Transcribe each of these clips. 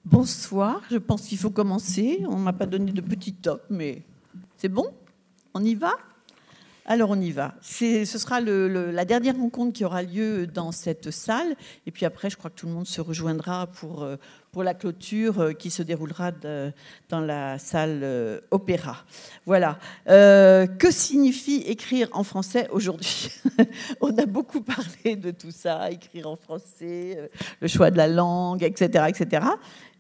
Bonsoir, je pense qu'il faut commencer. On ne m'a pas donné de petit top, mais c'est bon? On y va? Alors on y va. Ce sera la dernière rencontre qui aura lieu dans cette salle. Et puis après, je crois que tout le monde se rejoindra pour la clôture qui se déroulera dans la salle Opéra. Voilà. Que signifie écrire en français aujourd'hui? On a beaucoup parlé de tout ça, écrire en français, le choix de la langue, etc., etc.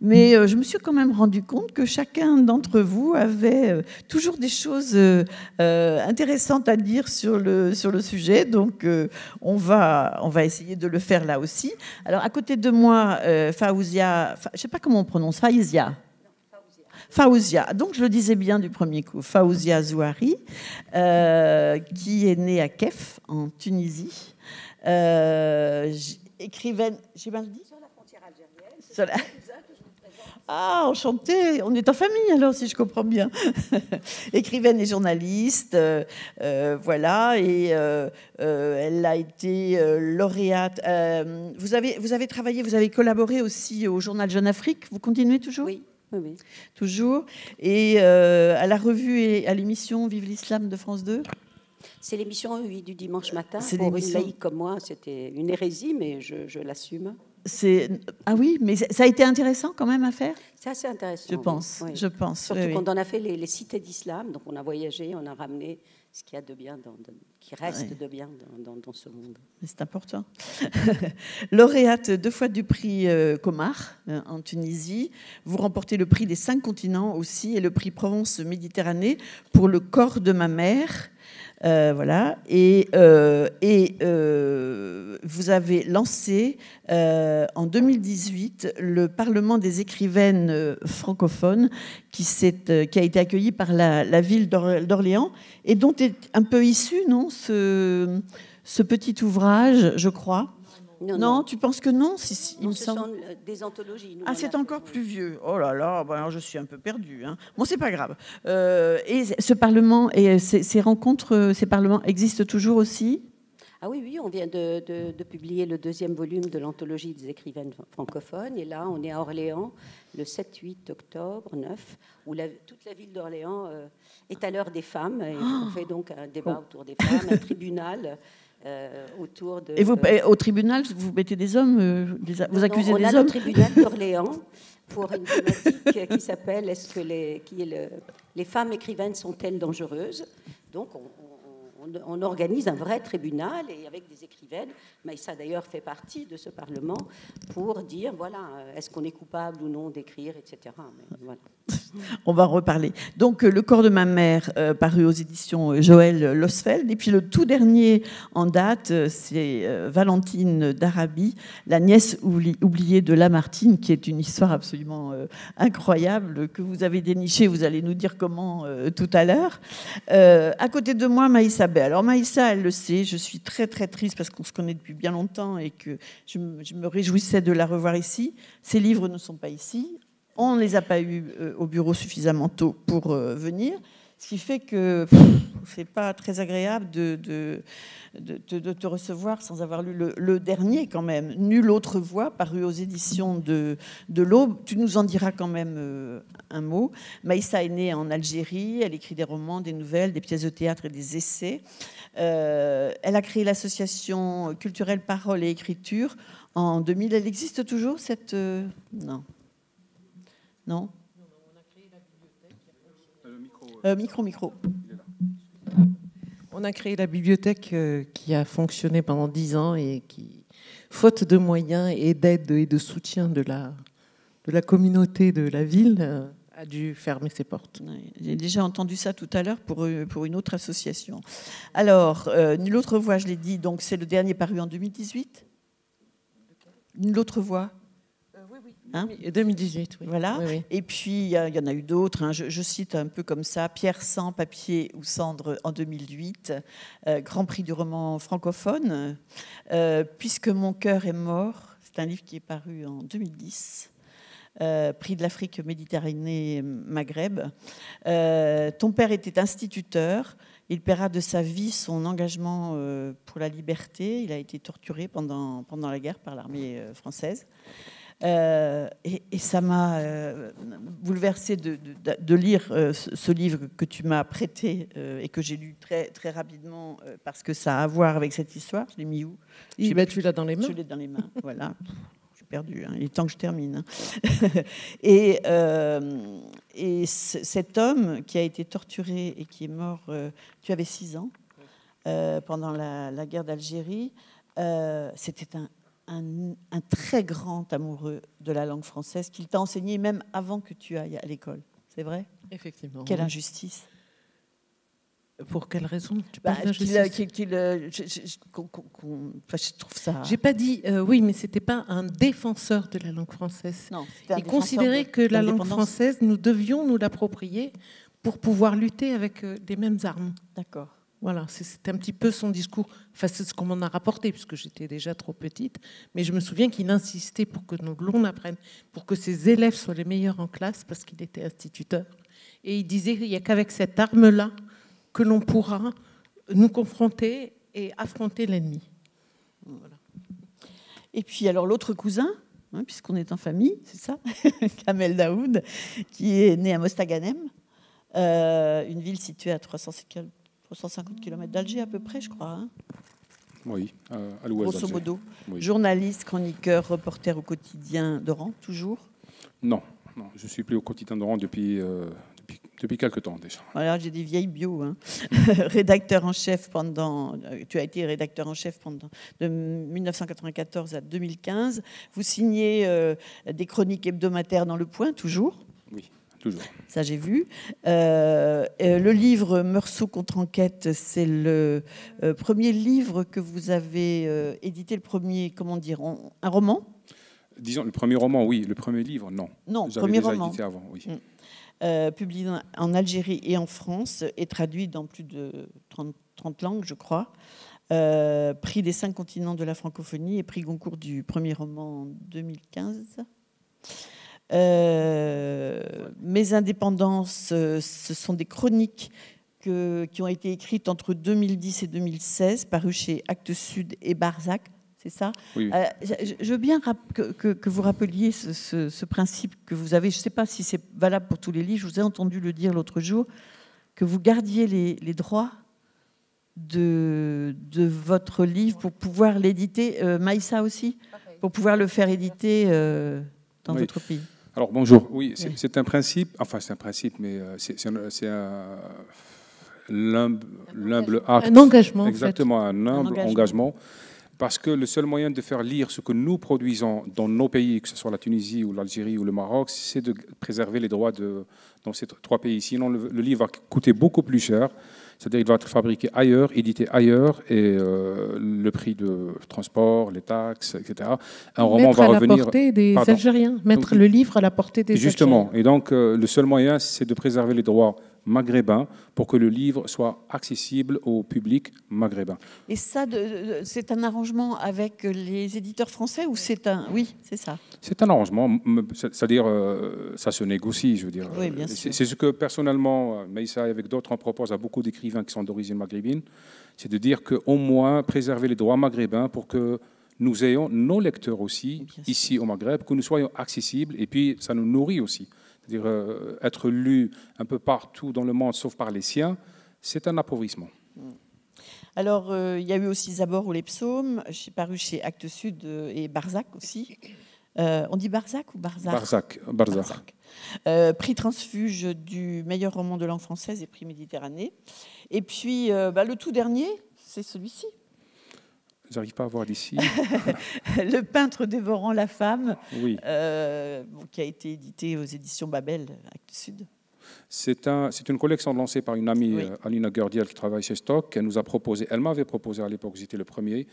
Mais je me suis quand même rendu compte que chacun d'entre vous avait toujours des choses intéressantes à dire sur le sujet. Donc, on va essayer de le faire là aussi. Alors, à côté de moi, Faouzia, je ne sais pas comment on prononce, Faouzia, donc je le disais bien du premier coup, Faouzia Zouari, qui est née à Kef, en Tunisie. Écrivaine, j'ai mal dit? Sur la frontière algérienne. Ah, enchantée, on est en famille alors, si je comprends bien. Écrivaine et journaliste, voilà, et elle a été lauréate. Vous avez travaillé, vous avez collaboré aussi au journal Jeune Afrique, vous continuez toujours? Oui, oui, oui. Toujours. Et à la revue et à l'émission Vive l'Islam de France 2? C'est l'émission, oui, du dimanche matin. C'est pour l'émission... une laïque comme moi, c'était une hérésie, mais je l'assume. Ah oui, mais ça a été intéressant quand même à faire? C'est assez intéressant. Je pense, oui. je pense. Surtout oui, qu'on en a fait les cités d'islam, donc on a voyagé, on a ramené ce qu'il y a de bien, qui reste de bien dans ce monde. C'est important. Lauréate 2 fois du prix Comar en Tunisie. Vous remportez le prix des 5 continents aussi et le prix Provence-Méditerranée pour Le corps de ma mère. Voilà. Et vous avez lancé en 2018 le Parlement des écrivaines francophones qui a été accueilli par la ville d'Orléans et dont est un peu issu, non, ce petit ouvrage, je crois. Non, tu penses que non? Si, il me semble. Sont des anthologies. Ah, c'est encore plus vieux. Oh là là, ben alors je suis un peu perdue. Hein. Bon, c'est pas grave. Et ce Parlement et ces rencontres, ces parlements existent toujours aussi? Ah oui, oui, on vient de publier le 2e volume de l'anthologie des écrivaines francophones. Et là, on est à Orléans le 7-8 octobre 9, où toute la ville d'Orléans est à l'heure des femmes. Et on fait donc un débat autour des femmes, un tribunal. Autour de. Et vous, au tribunal, vous mettez des hommes, vous accusez des hommes? On a le tribunal d'Orléans pour une thématique qui s'appelle Est-ce que les femmes écrivaines sont-elles dangereuses? Donc on organise un vrai tribunal et avec des écrivaines. Maïssa d'ailleurs fait partie de ce Parlement pour dire voilà, est-ce qu'on est coupable ou non d'écrire, etc. Mais voilà. On va en reparler. Donc, Le corps de ma mère, paru aux éditions Joël Losfeld. Et puis, le tout dernier en date, c'est Valentine d'Arabie, la nièce oubliée de Lamartine, qui est une histoire absolument incroyable que vous avez dénichée. Vous allez nous dire comment tout à l'heure. À côté de moi, Maïssa Bey. Alors, Maïssa, elle le sait, je suis très, très triste parce qu'on se connaît depuis bien longtemps et que je me réjouissais de la revoir ici. Ses livres ne sont pas ici. On ne les a pas eus au bureau suffisamment tôt pour venir, ce qui fait que c'est pas très agréable de te recevoir sans avoir lu le dernier quand même, Nulle autre voix, paru aux éditions de l'Aube. Tu nous en diras quand même un mot. Maïssa est née en Algérie, elle écrit des romans, des nouvelles, des pièces de théâtre et des essais. Elle a créé l'association culturelle Parole et Écriture en 2000. Elle existe toujours, cette... Non. Non, on a créé la bibliothèque. Micro. On a créé la bibliothèque qui a fonctionné pendant 10 ans et qui, faute de moyens et d'aide et de soutien de la communauté de la ville, a dû fermer ses portes. J'ai déjà entendu ça tout à l'heure pour une autre association. Alors, Nulle autre voix, je l'ai dit, donc c'est le dernier paru en 2018. Nulle autre voix. Hein 2018, oui. Voilà. Oui, oui. Et puis, il y en a eu d'autres. Hein. Je cite un peu comme ça, Pierre Sang, Papier ou Cendre en 2008, Grand Prix du roman francophone, Puisque mon cœur est mort, c'est un livre qui est paru en 2010, Prix de l'Afrique Méditerranée Maghreb. Ton père était instituteur, il paiera de sa vie son engagement pour la liberté, il a été torturé pendant la guerre par l'armée française. Et ça m'a bouleversée de lire ce livre que tu m'as prêté et que j'ai lu très, très rapidement parce que ça a à voir avec cette histoire. Je l'ai mis où? Tu l'as dans les mains. Je l'ai dans les mains, voilà. Je suis perdue, hein. Il est temps que je termine. Et cet homme qui a été torturé et qui est mort, tu avais 6 ans, pendant la guerre d'Algérie, c'était un très grand amoureux de la langue française qu'il t'a enseigné même avant que tu ailles à l'école. C'est vrai? Effectivement. Quelle injustice. Pour quelle raison tu parles d'injustice? Je trouve ça... J'ai pas dit... oui, mais c'était pas un défenseur de la langue française. Non, il considérait que la langue française, nous devions nous l'approprier pour pouvoir lutter avec les mêmes armes. D'accord. Voilà, c'est un petit peu son discours. Enfin, c'est ce qu'on m'en a rapporté, puisque j'étais déjà trop petite. Mais je me souviens qu'il insistait pour que l'on apprenne, pour que ses élèves soient les meilleurs en classe, parce qu'il était instituteur. Et il disait qu'il n'y a qu'avec cette arme-là que l'on pourra nous confronter et affronter l'ennemi. Voilà. Et puis, alors, l'autre cousin, hein, puisqu'on est en famille, c'est ça, Kamel Daoud, qui est né à Mostaganem, une ville située à 350 km d'Alger à peu près, je crois. Hein. Oui, à l'ouest grosso modo. Oui. Journaliste, chroniqueur, reporter au quotidien d'Oran, toujours? Non, je ne suis plus au quotidien d'Oran depuis quelques temps déjà. Voilà, j'ai des vieilles bios. Hein. Rédacteur en chef tu as été rédacteur en chef de 1994 à 2015. Vous signez des chroniques hebdomadaires dans Le Point, toujours? Oui. Toujours. Ça, j'ai vu. Le livre Meursault contre enquête, c'est le premier livre que vous avez édité, le premier, comment dire, un roman? Disons, le premier roman, oui. Le premier livre, non. Non, j'avais premier déjà roman. édité avant, oui. Publié en Algérie et en France et traduit dans plus de 30 langues, je crois. Prix des 5 continents de la francophonie et prix Goncourt du premier roman en 2015. Mes indépendances, ce sont des chroniques qui ont été écrites entre 2010 et 2016, parues chez Actes Sud et Barzac, c'est ça? Oui. Je veux bien que vous rappeliez ce principe que vous avez. Je ne sais pas si c'est valable pour tous les livres. Je vous ai entendu le dire l'autre jour, que vous gardiez les droits de votre livre pour pouvoir l'éditer. Maïssa aussi, pour pouvoir le faire éditer dans votre pays. Alors bonjour, oui, c'est un principe, enfin c'est un principe, mais c'est l'humble acte. Un engagement. Exactement, en fait. un humble engagement. Parce que le seul moyen de faire lire ce que nous produisons dans nos pays, que ce soit la Tunisie ou l'Algérie ou le Maroc, c'est de préserver les droits dans ces 3 pays. Sinon, le livre va coûter beaucoup plus cher. C'est-à-dire qu'il va être fabriqué ailleurs, édité ailleurs, et le prix de transport, les taxes, etc. Un roman va revenir... à la portée des Algériens, mettre le livre à la portée des Algériens. Justement, et donc le seul moyen, c'est de préserver les droits maghrébins pour que le livre soit accessible au public maghrébin. Et ça, c'est un arrangement avec les éditeurs français ou c'est un... Oui, c'est ça. C'est un arrangement, c'est-à-dire ça se négocie, je veux dire. Oui, bien sûr. C'est ce que personnellement, Maïssa et avec d'autres, on propose à beaucoup d'écrivains qui sont d'origine maghrébine, c'est de dire qu'au moins préserver les droits maghrébins pour que nous ayons nos lecteurs aussi, ici au Maghreb, que nous soyons accessibles, et puis ça nous nourrit aussi. C'est-à-dire être lu un peu partout dans le monde, sauf par les siens, c'est un appauvrissement. Alors, il y a eu aussi Zabor ou les psaumes, paru chez Actes Sud et Barzac aussi. On dit Barzac ou Barzac? Barzac. Prix Transfuge du meilleur roman de langue française et prix Méditerranée. Et puis, le tout dernier, c'est celui-ci. J'arrive pas à voir d'ici. Le peintre dévorant la femme, oui. Qui a été édité aux éditions Babel, Actes Sud. C'est une collection lancée par une amie, Alina Gurdiel, qui travaille chez Stock. Elle m'avait proposé à l'époque, j'étais le premier,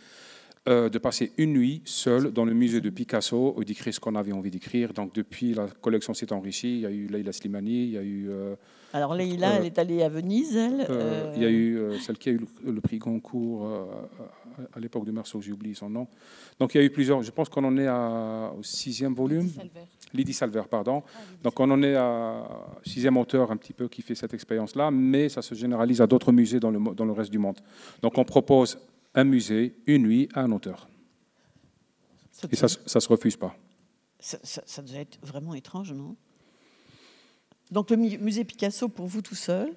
de passer une nuit seule dans le musée de Picasso et d'écrire ce qu'on avait envie d'écrire. Donc depuis, la collection s'est enrichie. Il y a eu Leïla Slimani, il y a eu... Alors Leïla, elle est allée à Venise, elle. Il y a eu celle qui a eu le prix Goncourt à l'époque de Meursault, j'ai oublié son nom. Donc il y a eu plusieurs, je pense qu'on en est au 6e volume. Lydie Salver, pardon. Donc on en est à 6e auteur un petit peu qui fait cette expérience-là, mais ça se généralise à d'autres musées dans le reste du monde. Donc on propose un musée, une nuit, à un auteur. Et ça ne se refuse pas. Ça doit être vraiment étrange, non? Donc le musée Picasso, pour vous tout seul?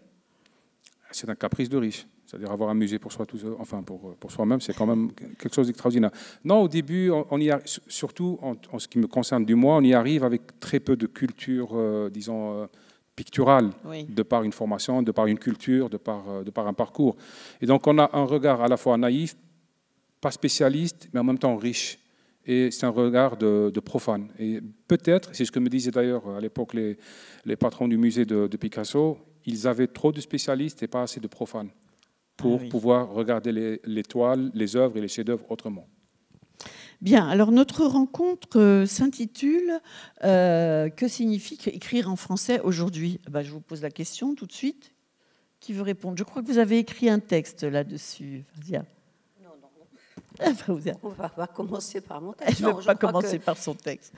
C'est un caprice de riche. C'est-à-dire avoir un musée pour soi, enfin pour soi-même, c'est quand même quelque chose d'extraordinaire. Non, au début, on y arrive, surtout en ce qui me concerne du moins, on y arrive avec très peu de culture, disons, picturale, Oui. de par une formation, de par une culture, de par un parcours. Et donc on a un regard à la fois naïf, pas spécialiste, mais en même temps riche. Et c'est un regard de profane. Et peut-être, c'est ce que me disaient d'ailleurs à l'époque les patrons du musée de Picasso, ils avaient trop de spécialistes et pas assez de profanes pour pouvoir regarder les toiles, les œuvres et les chefs-d'œuvre autrement. Bien, alors notre rencontre s'intitule « Que signifie écrire en français aujourd'hui » Je vous pose la question tout de suite. Qui veut répondre? Je crois que vous avez écrit un texte là-dessus, Fazia. On va pas commencer par mon texte. Elle ne veut pas commencer par son texte.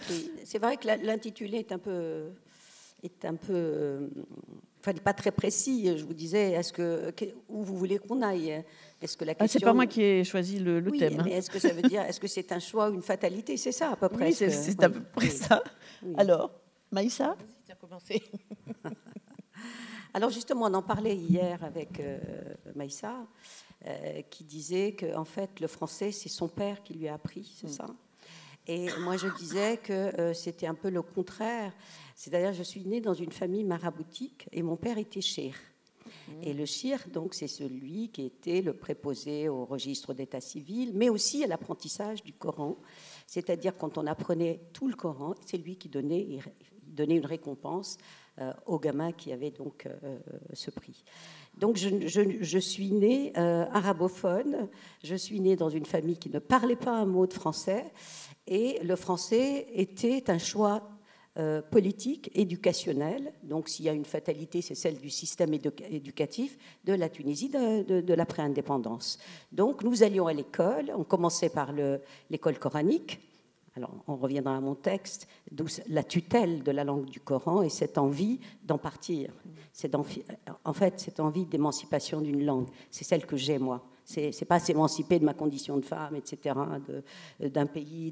C'est vrai que l'intitulé est un peu pas très précis. Je vous disais, où vous voulez qu'on aille? Est-ce que la question... C'est pas moi qui ai choisi le thème. Mais est-ce que ça veut dire, est-ce que c'est un choix ou une fatalité? C'est ça à peu près. Oui, c'est à peu près ça. Oui. Alors, Maïssa, tu as commencé. Alors justement, on en parlait hier avec Maïssa, qui disait que en fait, le français, c'est son père qui lui a appris, c'est ça. Et moi, je disais que c'était un peu le contraire. C'est-à-dire, je suis née dans une famille maraboutique et mon père était chir. Et le chir, donc, c'est celui qui était le préposé au registre d'état civil, mais aussi à l'apprentissage du Coran. C'est-à-dire, quand on apprenait tout le Coran, c'est lui qui donnait une récompense aux gamins qui avaient donc ce prix. Donc, je suis née arabophone, je suis née dans une famille qui ne parlait pas un mot de français, et le français était un choix politique, éducationnel. Donc, s'il y a une fatalité, c'est celle du système éducatif de la Tunisie de l'après-indépendance. Donc, nous allions à l'école. On commençait par l'école coranique. Alors, on reviendra à mon texte, d'où la tutelle de la langue du Coran et cette envie d'en partir. En fait, cette envie d'émancipation d'une langue, c'est celle que j'ai, moi. C'est pas s'émanciper de ma condition de femme, etc., d'un pays,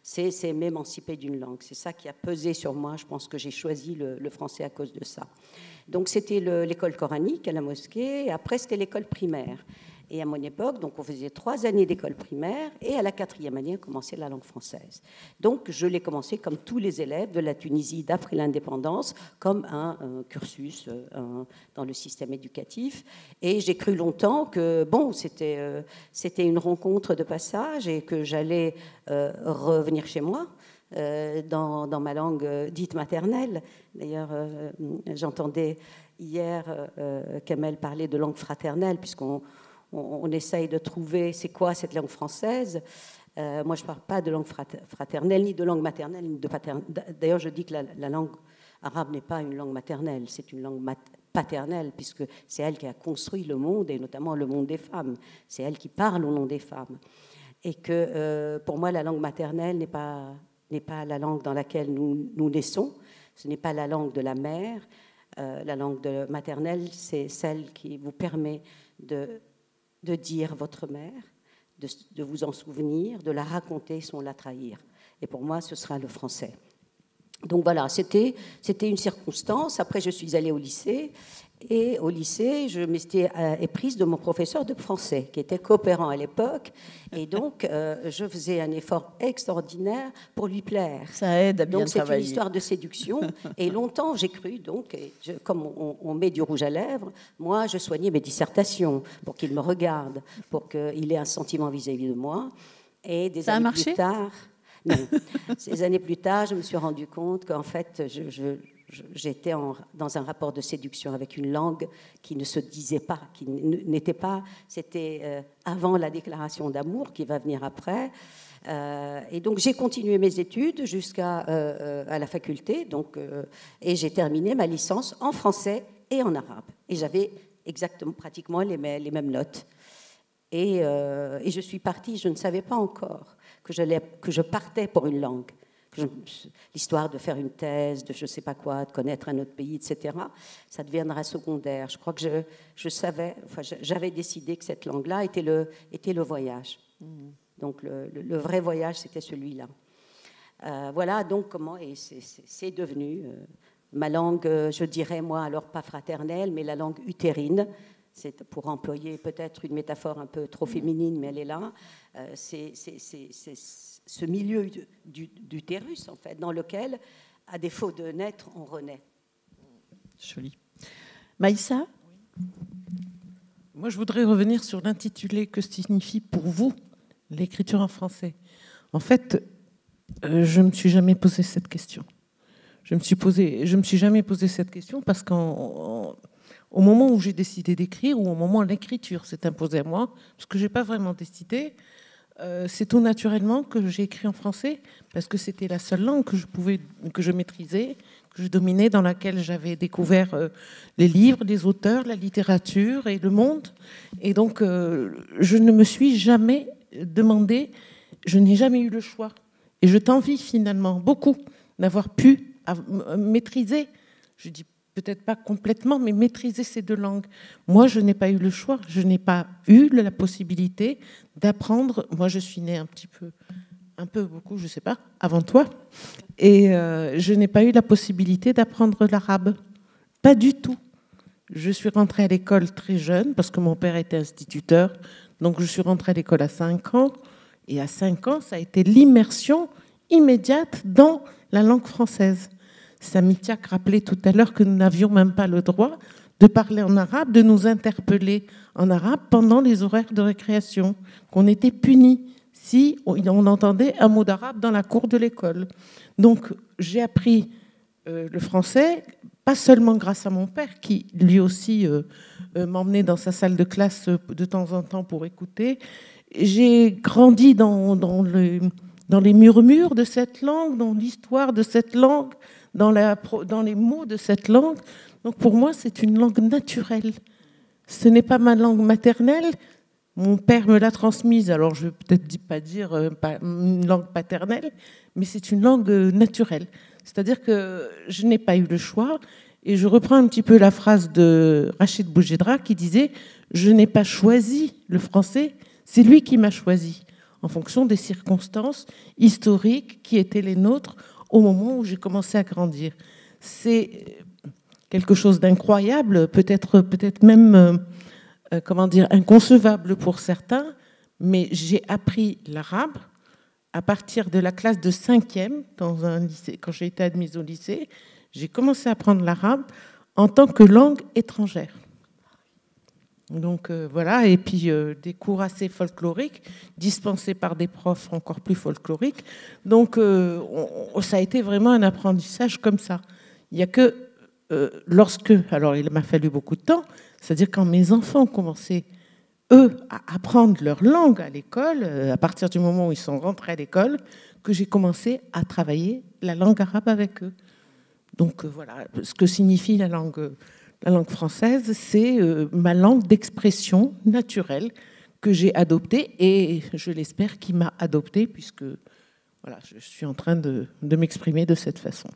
c'est m'émanciper d'une langue. C'est ça qui a pesé sur moi. Je pense que j'ai choisi le français à cause de ça. Donc, c'était l'école coranique à la mosquée, et après, c'était l'école primaire. Et à mon époque, donc on faisait 3 années d'école primaire, et à la 4e année, on commençait la langue française. Donc, je l'ai commencé comme tous les élèves de la Tunisie d'après l'indépendance, comme un cursus dans le système éducatif. Et j'ai cru longtemps que, bon, c'était une rencontre de passage et que j'allais revenir chez moi. Dans ma langue dite maternelle. D'ailleurs, j'entendais hier Kamel parler de langue fraternelle, puisqu'on essaye de trouver c'est quoi cette langue française. Moi, je ne parle pas de langue fraternelle, ni de langue maternelle, ni de paternelle. D'ailleurs, je dis que la langue arabe n'est pas une langue maternelle, c'est une langue paternelle, puisque c'est elle qui a construit le monde, et notamment le monde des femmes. C'est elle qui parle au nom des femmes. Et que pour moi, la langue maternelle n'est pas la langue dans laquelle nous naissons, ce n'est pas la langue de la mère. La langue maternelle, c'est celle qui vous permet de dire votre mère, de vous en souvenir, de la raconter sans la trahir. Et pour moi, ce sera le français. Donc voilà, c'était une circonstance. Après, je suis allée au lycée. Et au lycée, je m'étais éprise de mon professeur de français, qui était coopérant à l'époque. Et donc, je faisais un effort extraordinaire pour lui plaire. Ça aide à bien donc, travailler. C'est une histoire de séduction. Et longtemps, j'ai cru, donc, comme on met du rouge à lèvres, moi, je soignais mes dissertations pour qu'il me regarde, pour qu'il ait un sentiment vis-à-vis de moi. Et des années plus tard... Non. Ces années plus tard, je me suis rendu compte qu'en fait, j'étais dans un rapport de séduction avec une langue qui ne se disait pas, qui n'était pas... C'était avant la déclaration d'amour qui va venir après. Et donc, j'ai continué mes études jusqu'à la faculté. Donc, et j'ai terminé ma licence en français et en arabe. Et j'avais exactement, pratiquement les mêmes notes. Et je suis partie, je ne savais pas encore que je partais pour une langue. L'histoire de faire une thèse, de je ne sais pas quoi, de connaître un autre pays, etc., ça deviendra secondaire. Je crois que je savais, enfin, j'avais décidé que cette langue-là était le voyage. Donc le vrai voyage, c'était celui-là. Voilà donc comment c'est devenu ma langue, je dirais moi, alors pas fraternelle, mais la langue utérine. C'est pour employer peut-être une métaphore un peu trop féminine, mais elle est là. C'est ce milieu d'utérus, en fait, dans lequel, à défaut de naître, on renaît. Joli. Maïssa ? Moi, je voudrais revenir sur l'intitulé. Que signifie pour vous l'écriture en français ? En fait, je ne me suis jamais posé cette question. Je me suis jamais posé cette question parce qu'au moment où j'ai décidé d'écrire, ou au moment où l'écriture s'est imposée à moi, parce que je n'ai pas vraiment décidé, c'est tout naturellement que j'ai écrit en français, parce que c'était la seule langue que je maîtrisais, que je dominais, dans laquelle j'avais découvert les livres, les auteurs, la littérature et le monde. Et donc, je ne me suis jamais demandé, je n'ai jamais eu le choix. Et je t'envie finalement beaucoup d'avoir pu maîtriser, je dis peut-être pas complètement, mais maîtriser ces deux langues. Moi, je n'ai pas eu le choix, je n'ai pas eu la possibilité d'apprendre. Moi, je suis née un peu, beaucoup, je ne sais pas, avant toi, et je n'ai pas eu la possibilité d'apprendre l'arabe. Pas du tout. Je suis rentrée à l'école très jeune, parce que mon père était instituteur, donc je suis rentrée à l'école à 5 ans, et à 5 ans, ça a été l'immersion immédiate dans la langue française. Samy Tiak rappelait tout à l'heure que nous n'avions même pas le droit de parler en arabe, de nous interpeller en arabe pendant les horaires de récréation, qu'on était punis si on entendait un mot d'arabe dans la cour de l'école. Donc j'ai appris le français, pas seulement grâce à mon père, qui lui aussi m'emmenait dans sa salle de classe de temps en temps pour écouter. J'ai grandi dans les murmures de cette langue, dans l'histoire de cette langue, dans les mots de cette langue. Donc pour moi, c'est une langue naturelle. Ce n'est pas ma langue maternelle. Mon père me l'a transmise, alors je ne vais peut-être pas dire une langue paternelle, mais c'est une langue naturelle. C'est-à-dire que je n'ai pas eu le choix. Et je reprends un petit peu la phrase de Rachid Boujedra qui disait « Je n'ai pas choisi le français, c'est lui qui m'a choisi » en fonction des circonstances historiques qui étaient les nôtres au moment où j'ai commencé à grandir. C'est quelque chose d'incroyable, peut-être même inconcevable pour certains, mais j'ai appris l'arabe à partir de la classe de 5e dans un lycée. Quand j'ai été admise au lycée, j'ai commencé à apprendre l'arabe en tant que langue étrangère. Donc voilà, et puis des cours assez folkloriques, dispensés par des profs encore plus folkloriques. Donc ça a été vraiment un apprentissage comme ça. Il n'y a que alors il m'a fallu beaucoup de temps, c'est-à-dire quand mes enfants ont commencé, eux, à apprendre leur langue à l'école, à partir du moment où ils sont rentrés à l'école, que j'ai commencé à travailler la langue arabe avec eux. Donc voilà, ce que signifie la langue française, c'est ma langue d'expression naturelle que j'ai adoptée et je l'espère qu'il m'a adoptée puisque voilà, je suis en train de m'exprimer de cette façon.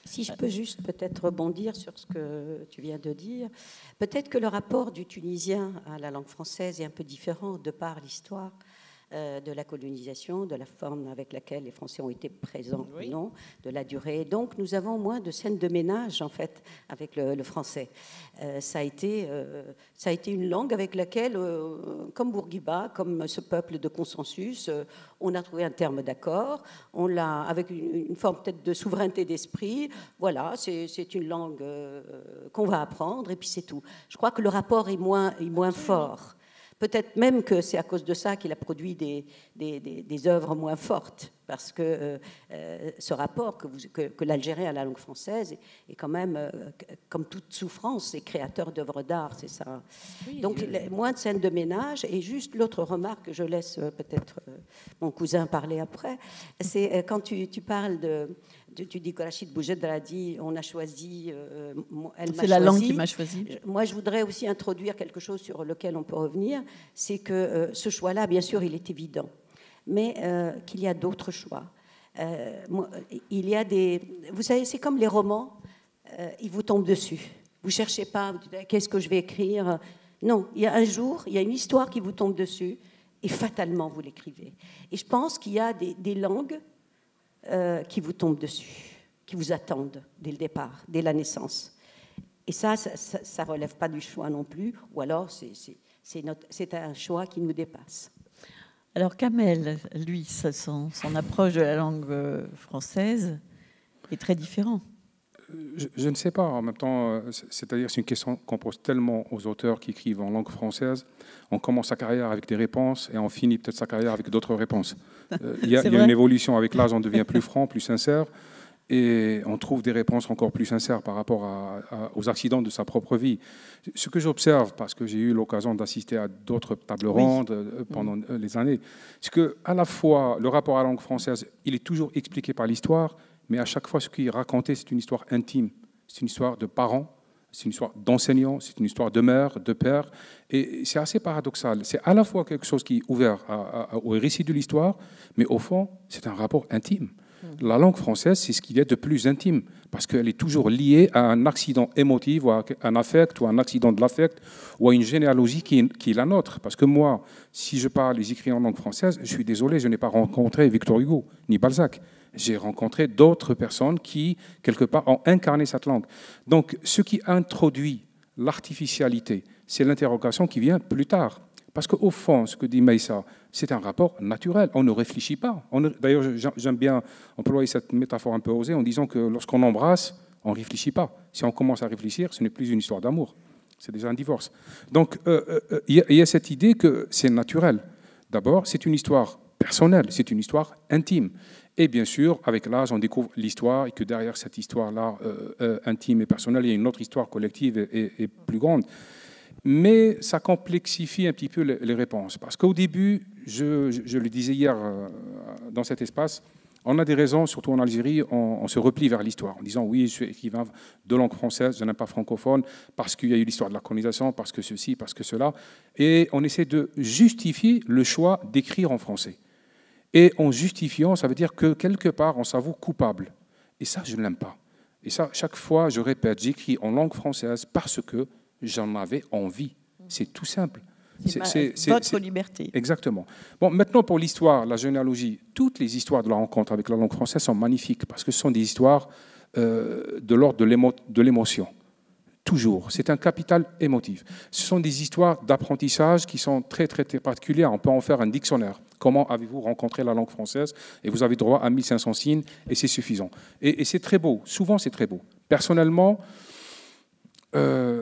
Si je peux juste peut-être rebondir sur ce que tu viens de dire, peut-être que le rapport du Tunisien à la langue française est un peu différent de par l'histoire de la colonisation, de la forme avec laquelle les Français ont été présents, oui. Non, de la durée. Donc, nous avons moins de scènes de ménage, en fait, avec le français. Ça a été une langue avec laquelle, comme Bourguiba, comme ce peuple de consensus, on a trouvé un terme d'accord, on l'a, avec une forme peut-être de souveraineté d'esprit, voilà, c'est une langue qu'on va apprendre, et puis c'est tout. Je crois que le rapport est moins fort. Peut-être même que c'est à cause de ça qu'il a produit des œuvres moins fortes, parce que ce rapport que l'Algérien à la langue française est quand même, comme toute souffrance, est créateur d'œuvres d'art, c'est ça. Oui, donc moins de scènes de ménage. Et juste l'autre remarque, je laisse peut-être mon cousin parler après, c'est quand tu parles tu dis que Rachid Boujedra a dit on a choisi, c'est la langue qui m'a choisi. Moi, je voudrais aussi introduire quelque chose sur lequel on peut revenir, c'est que ce choix-là, bien sûr, il est évident, mais qu'il y a d'autres choix. Il y a vous savez, c'est comme les romans, ils vous tombent dessus. Vous cherchez pas, vous dites, qu'est-ce que je vais écrire? Non, il y a un jour, il y a une histoire qui vous tombe dessus, et fatalement, vous l'écrivez. Et je pense qu'il y a des langues qui vous tombent dessus, qui vous attendent dès le départ, dès la naissance. Et ça ne relève pas du choix non plus, ou alors c'est un choix qui nous dépasse. Alors Kamel, lui, son approche de la langue française est très différente. Je ne sais pas. En même temps, c'est-à-dire c'est une question qu'on pose tellement aux auteurs qui écrivent en langue française. On commence sa carrière avec des réponses et on finit peut-être sa carrière avec d'autres réponses. Il y a une évolution avec l'âge, on devient plus franc, plus sincère. Et on trouve des réponses encore plus sincères par rapport aux accidents de sa propre vie. Ce que j'observe, parce que j'ai eu l'occasion d'assister à d'autres tables rondes pendant les années, c'est qu'à la fois, le rapport à la langue française, il est toujours expliqué par l'histoire, mais à chaque fois, ce qui est raconté, c'est une histoire intime. C'est une histoire de parents, c'est une histoire d'enseignants, c'est une histoire de mère, de père. Et c'est assez paradoxal. C'est à la fois quelque chose qui est ouvert au récit de l'histoire, mais au fond, c'est un rapport intime. La langue française, c'est ce qu'il y a de plus intime, parce qu'elle est toujours liée à un accident émotif, ou à un affect, ou à un accident de l'affect, ou à une généalogie qui est la nôtre. Parce que moi, si je parle et j'écris en langue française, je suis désolé, je n'ai pas rencontré Victor Hugo, ni Balzac. J'ai rencontré d'autres personnes qui, quelque part, ont incarné cette langue. Donc, ce qui introduit l'artificialité, c'est l'interrogation qui vient plus tard. Parce qu'au fond, ce que dit Meïssa, c'est un rapport naturel. On ne réfléchit pas. D'ailleurs, j'aime bien employer cette métaphore un peu osée en disant que lorsqu'on embrasse, on ne réfléchit pas. Si on commence à réfléchir, ce n'est plus une histoire d'amour. C'est déjà un divorce. Donc, il y a cette idée que c'est naturel. D'abord, c'est une histoire personnelle, c'est une histoire intime. Et bien sûr, avec l'âge, on découvre l'histoire et que derrière cette histoire-là, intime et personnelle, il y a une autre histoire collective et plus grande. Mais ça complexifie un petit peu les réponses. Parce qu'au début, je le disais hier dans cet espace, on a des raisons, surtout en Algérie, on se replie vers l'histoire en disant oui, je suis écrivain de langue française, je n'aime pas francophone, parce qu'il y a eu l'histoire de la colonisation, parce que ceci, parce que cela. Et on essaie de justifier le choix d'écrire en français. Et en justifiant, ça veut dire que quelque part, on s'avoue coupable. Et ça, je ne l'aime pas. Et ça, chaque fois, je répète, j'écris en langue française parce que j'en avais envie. C'est tout simple. C'est votre liberté. Exactement. Bon, maintenant, pour l'histoire, la généalogie, toutes les histoires de la rencontre avec la langue française sont magnifiques parce que ce sont des histoires de l'ordre de l'émotion. Toujours. C'est un capital émotif. Ce sont des histoires d'apprentissage qui sont très, très, très particulières. On peut en faire un dictionnaire. Comment avez-vous rencontré la langue française? Et vous avez droit à 1500 signes et c'est suffisant. Et c'est très beau. Souvent, c'est très beau. Personnellement,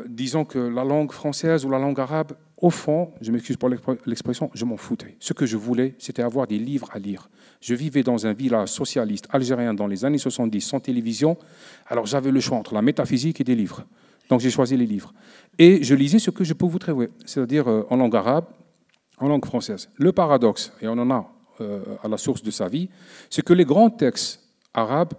disons que la langue française ou la langue arabe, au fond, je m'excuse pour l'expression, je m'en foutais. Ce que je voulais, c'était avoir des livres à lire. Je vivais dans un village socialiste algérien dans les années 70, sans télévision. Alors j'avais le choix entre la métaphysique et des livres. Donc j'ai choisi les livres. Et je lisais ce que je peux vous trouver, c'est-à-dire en langue arabe, en langue française. Le paradoxe, et on en a à la source de sa vie, c'est que les grands textes arabes,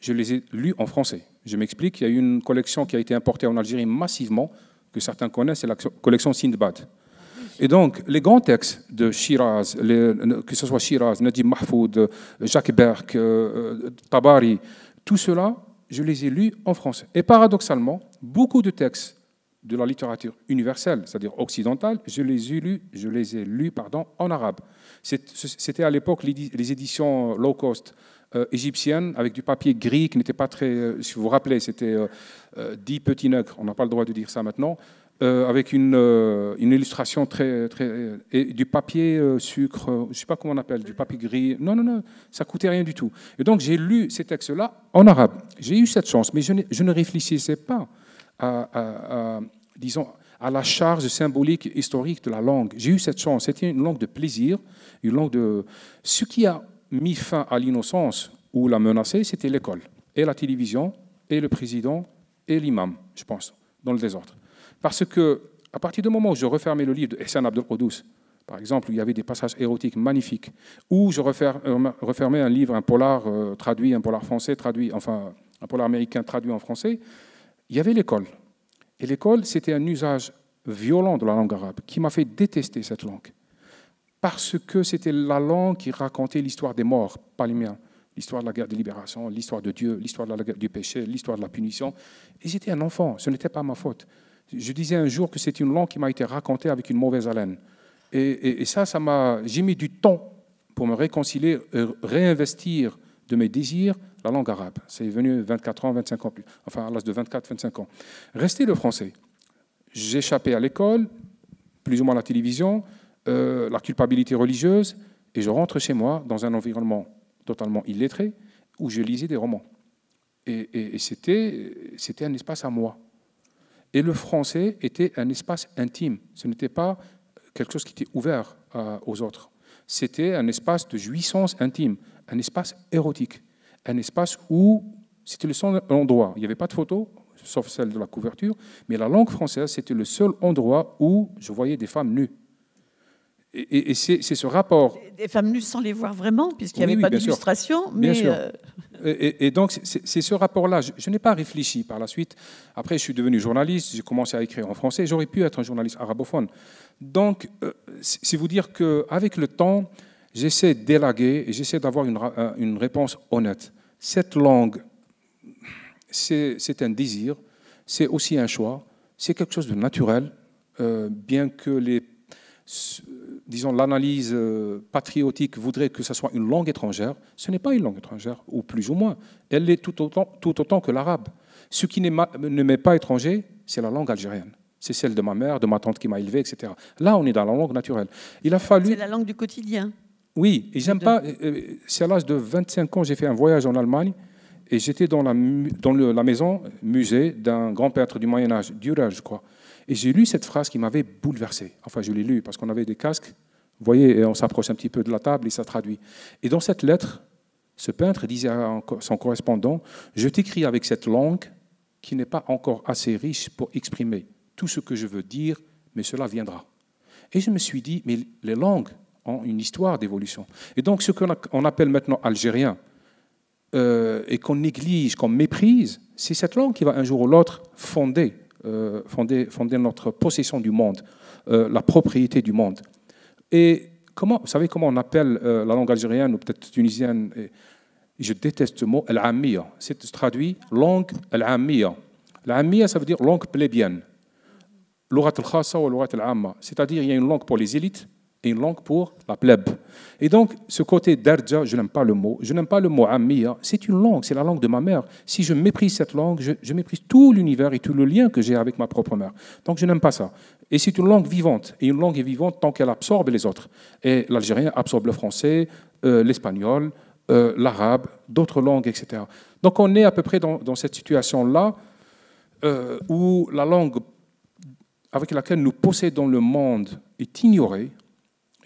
je les ai lus en français. Je m'explique, il y a eu une collection qui a été importée en Algérie massivement, que certains connaissent, c'est la collection Sindbad. Et donc, les grands textes de Shiraz, que ce soit Shiraz, Nadim Mahfoud, Jacques Berck, Tabari, tout cela, je les ai lus en français. Et paradoxalement, beaucoup de textes de la littérature universelle, c'est-à-dire occidentale, je les ai lus en arabe. C'était à l'époque les éditions low cost égyptiennes avec du papier gris qui n'était pas très... si vous vous rappelez, c'était 10 petits nègres, on n'a pas le droit de dire ça maintenant, avec une illustration très... et du papier sucre, je ne sais pas comment on appelle, du papier gris. Non, ça ne coûtait rien du tout. Et donc j'ai lu ces textes-là en arabe. J'ai eu cette chance, mais je ne réfléchissais pas disons, à la charge symbolique historique de la langue. J'ai eu cette chance. C'était une langue de plaisir, une langue de... Ce qui a mis fin à l'innocence ou la menacé, c'était l'école, et la télévision, et le président, et l'imam, je pense, dans le désordre. Parce que, à partir du moment où je refermais le livre de Ihsan Abdelkoudous, par exemple, où il y avait des passages érotiques magnifiques, ou je refermais un livre, un polar traduit, un polar français traduit, enfin, un polar américain traduit en français, il y avait l'école. Et l'école, c'était un usage violent de la langue arabe qui m'a fait détester cette langue. Parce que c'était la langue qui racontait l'histoire des morts, pas les miens. L'histoire de la guerre de libération, l'histoire de Dieu, l'histoire du péché, l'histoire de la punition. Et j'étais un enfant, ce n'était pas ma faute. Je disais un jour que c'est une langue qui m'a été racontée avec une mauvaise haleine. Et ça m'a... J'ai mis du temps pour me réconcilier, réinvestir de mes désirs la langue arabe. C'est venu 24 ans, 25 ans plus. Enfin, à l'âge de 24, 25 ans. Restait le français. J'échappais à l'école, plus ou moins à la télévision, la culpabilité religieuse, et je rentre chez moi dans un environnement totalement illettré où je lisais des romans. Et c'était un espace à moi. Et le français était un espace intime. Ce n'était pas quelque chose qui était ouvert aux autres. C'était un espace de jouissance intime, un espace érotique, un espace où c'était le seul endroit. Il n'y avait pas de photos, sauf celle de la couverture, mais la langue française, c'était le seul endroit où je voyais des femmes nues. Et c'est ce rapport... Des femmes nues sans les voir vraiment, puisqu'il n'y avait pas d'illustration. Bien sûr. Et donc, c'est ce rapport-là. Je n'ai pas réfléchi par la suite. Après, je suis devenu journaliste, j'ai commencé à écrire en français. J'aurais pu être un journaliste arabophone. Donc, c'est vous dire qu'avec le temps, j'essaie d'élaguer et j'essaie d'avoir une réponse honnête. Cette langue, c'est un désir, c'est aussi un choix, c'est quelque chose de naturel, bien que disons, l'analyse patriotique voudrait que ce soit une langue étrangère. Ce n'est pas une langue étrangère, ou plus ou moins. Elle l'est tout autant que l'arabe. Ce qui ne m'est pas étranger, c'est la langue algérienne. C'est celle de ma mère, de ma tante qui m'a élevé, etc. Là, on est dans la langue naturelle. Il a fallu... C'est la langue du quotidien. Oui, et j'aime pas... C'est à l'âge de 25 ans, j'ai fait un voyage en Allemagne, et j'étais dans la maison, musée, d'un grand peintre du Moyen-Âge, Dürer, je crois. Et j'ai lu cette phrase qui m'avait bouleversé. Enfin, je l'ai lu parce qu'on avait des casques, vous voyez, et on s'approche un petit peu de la table et ça traduit. Et dans cette lettre, ce peintre disait à son correspondant, « Je t'écris avec cette langue qui n'est pas encore assez riche pour exprimer tout ce que je veux dire, mais cela viendra. » Et je me suis dit, mais les langues ont une histoire d'évolution. Et donc, ce qu'on appelle maintenant algérien, et qu'on néglige, qu'on méprise, c'est cette langue qui va un jour ou l'autre fonder notre possession du monde, la propriété du monde. Et vous savez comment on appelle la langue algérienne ou peut-être tunisienne, je déteste ce mot, al-ammiya. C'est traduit langue al-ammiya. Al-ammiya, ça veut dire langue plébienne. L'urat al-khassa ou l'urat al-amma. C'est-à-dire il y a une langue pour les élites et une langue pour la plèbe. Et donc, ce côté darja, je n'aime pas le mot. Je n'aime pas le mot ammiya. C'est une langue, c'est la langue de ma mère. Si je méprise cette langue, je méprise tout l'univers et tout le lien que j'ai avec ma propre mère. Donc, je n'aime pas ça. Et c'est une langue vivante. Et une langue est vivante tant qu'elle absorbe les autres. Et l'algérien absorbe le français, l'espagnol, l'arabe, d'autres langues, etc. Donc, on est à peu près dans cette situation-là où la langue avec laquelle nous possédons le monde est ignorée.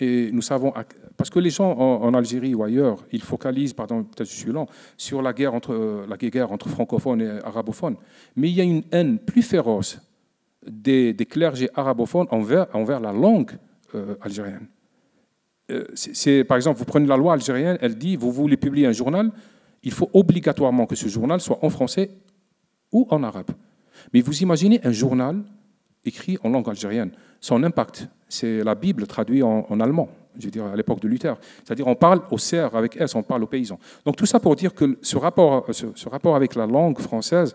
Et nous savons, parce que les gens en Algérie ou ailleurs, ils focalisent, pardon, peut-être je suis lent, sur la guerre entre francophones et arabophones. Mais il y a une haine plus féroce des clergés arabophones envers la langue algérienne. Par exemple, vous prenez la loi algérienne, elle dit, vous voulez publier un journal, il faut obligatoirement que ce journal soit en français ou en arabe. Mais vous imaginez un journal écrit en langue algérienne, son impact. C'est la Bible traduite en allemand, je veux dire, à l'époque de Luther. C'est-à-dire, on parle aux serfs avec S, on parle aux paysans. Donc, tout ça pour dire que ce rapport avec la langue française,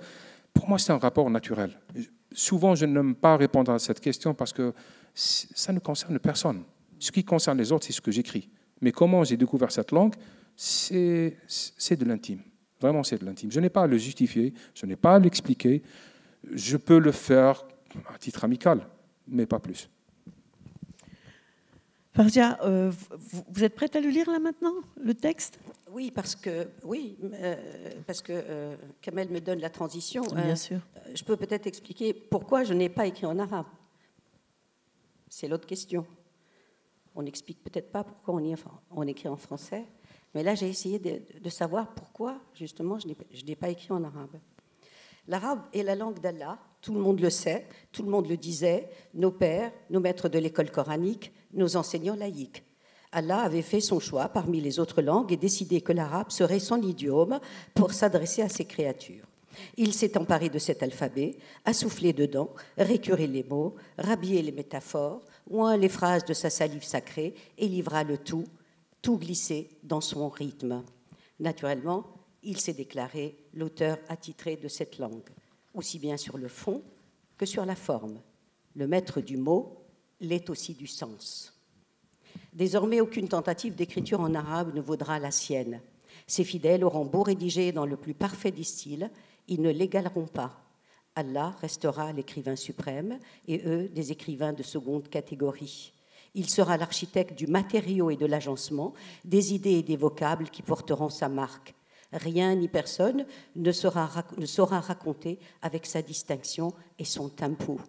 pour moi, c'est un rapport naturel. Souvent, je n'aime pas répondre à cette question parce que ça ne concerne personne. Ce qui concerne les autres, c'est ce que j'écris. Mais comment j'ai découvert cette langue, c'est de l'intime. Vraiment, c'est de l'intime. Je n'ai pas à le justifier, je n'ai pas à l'expliquer. Je peux le faire à titre amical, mais pas plus. Farzia, vous êtes prête à le lire là maintenant, le texte ? Oui, parce que Kamel me donne la transition. Bien sûr. Je peux peut-être expliquer pourquoi je n'ai pas écrit en arabe. C'est l'autre question. On n'explique peut-être pas pourquoi on écrit en français, mais là j'ai essayé de savoir pourquoi justement je n'ai pas écrit en arabe. L'arabe est la langue d'Allah, tout le monde le sait, tout le monde le disait, nos pères, nos maîtres de l'école coranique, nos enseignants laïcs. Allah avait fait son choix parmi les autres langues et décidé que l'arabe serait son idiome pour s'adresser à ses créatures. Il s'est emparé de cet alphabet, a soufflé dedans, récuré les mots, rhabillé les métaphores, oint les phrases de sa salive sacrée et livra le tout glissé dans son rythme. Naturellement, il s'est déclaré l'auteur attitré de cette langue, aussi bien sur le fond que sur la forme. Le maître du mot l'est aussi du sens. Désormais, aucune tentative d'écriture en arabe ne vaudra la sienne. Ses fidèles auront beau rédiger dans le plus parfait des styles, ils ne l'égaleront pas. Allah restera l'écrivain suprême et eux des écrivains de seconde catégorie. Il sera l'architecte du matériau et de l'agencement, des idées et des vocables qui porteront sa marque. Rien ni personne ne saura raconter avec sa distinction et son tempo.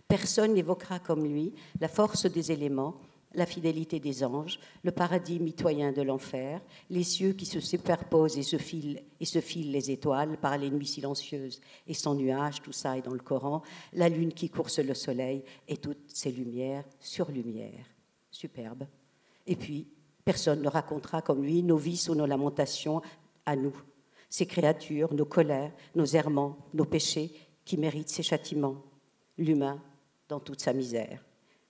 Personne n'évoquera comme lui la force des éléments, la fidélité des anges, le paradis mitoyen de l'enfer, les cieux qui se superposent et se filent les étoiles par les nuits silencieuses et sans nuages, tout ça est dans le Coran, la lune qui course le soleil et toutes ces lumières sur lumière. Superbe. Et puis, personne ne racontera comme lui nos vices ou nos lamentations à nous, ces créatures, nos colères, nos errements, nos péchés qui méritent ces châtiments. L'humain dans toute sa misère.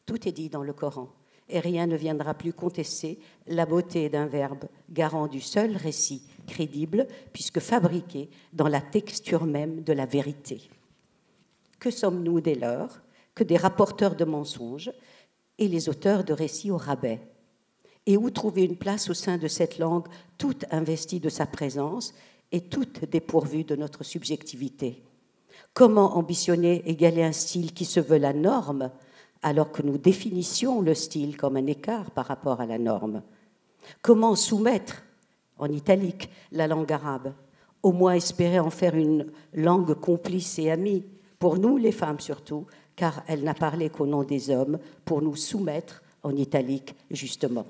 Tout est dit dans le Coran, et rien ne viendra plus contester la beauté d'un verbe garant du seul récit crédible, puisque fabriqué dans la texture même de la vérité. Que sommes-nous dès lors que des rapporteurs de mensonges et les auteurs de récits au rabais? Et où trouver une place au sein de cette langue toute investie de sa présence et toute dépourvue de notre subjectivité? Comment ambitionner égaler un style qui se veut la norme alors que nous définissions le style comme un écart par rapport à la norme? Comment soumettre, en italique, la langue arabe? Au moins espérer en faire une langue complice et amie, pour nous les femmes surtout, car elle n'a parlé qu'au nom des hommes, pour nous soumettre, en italique, justement.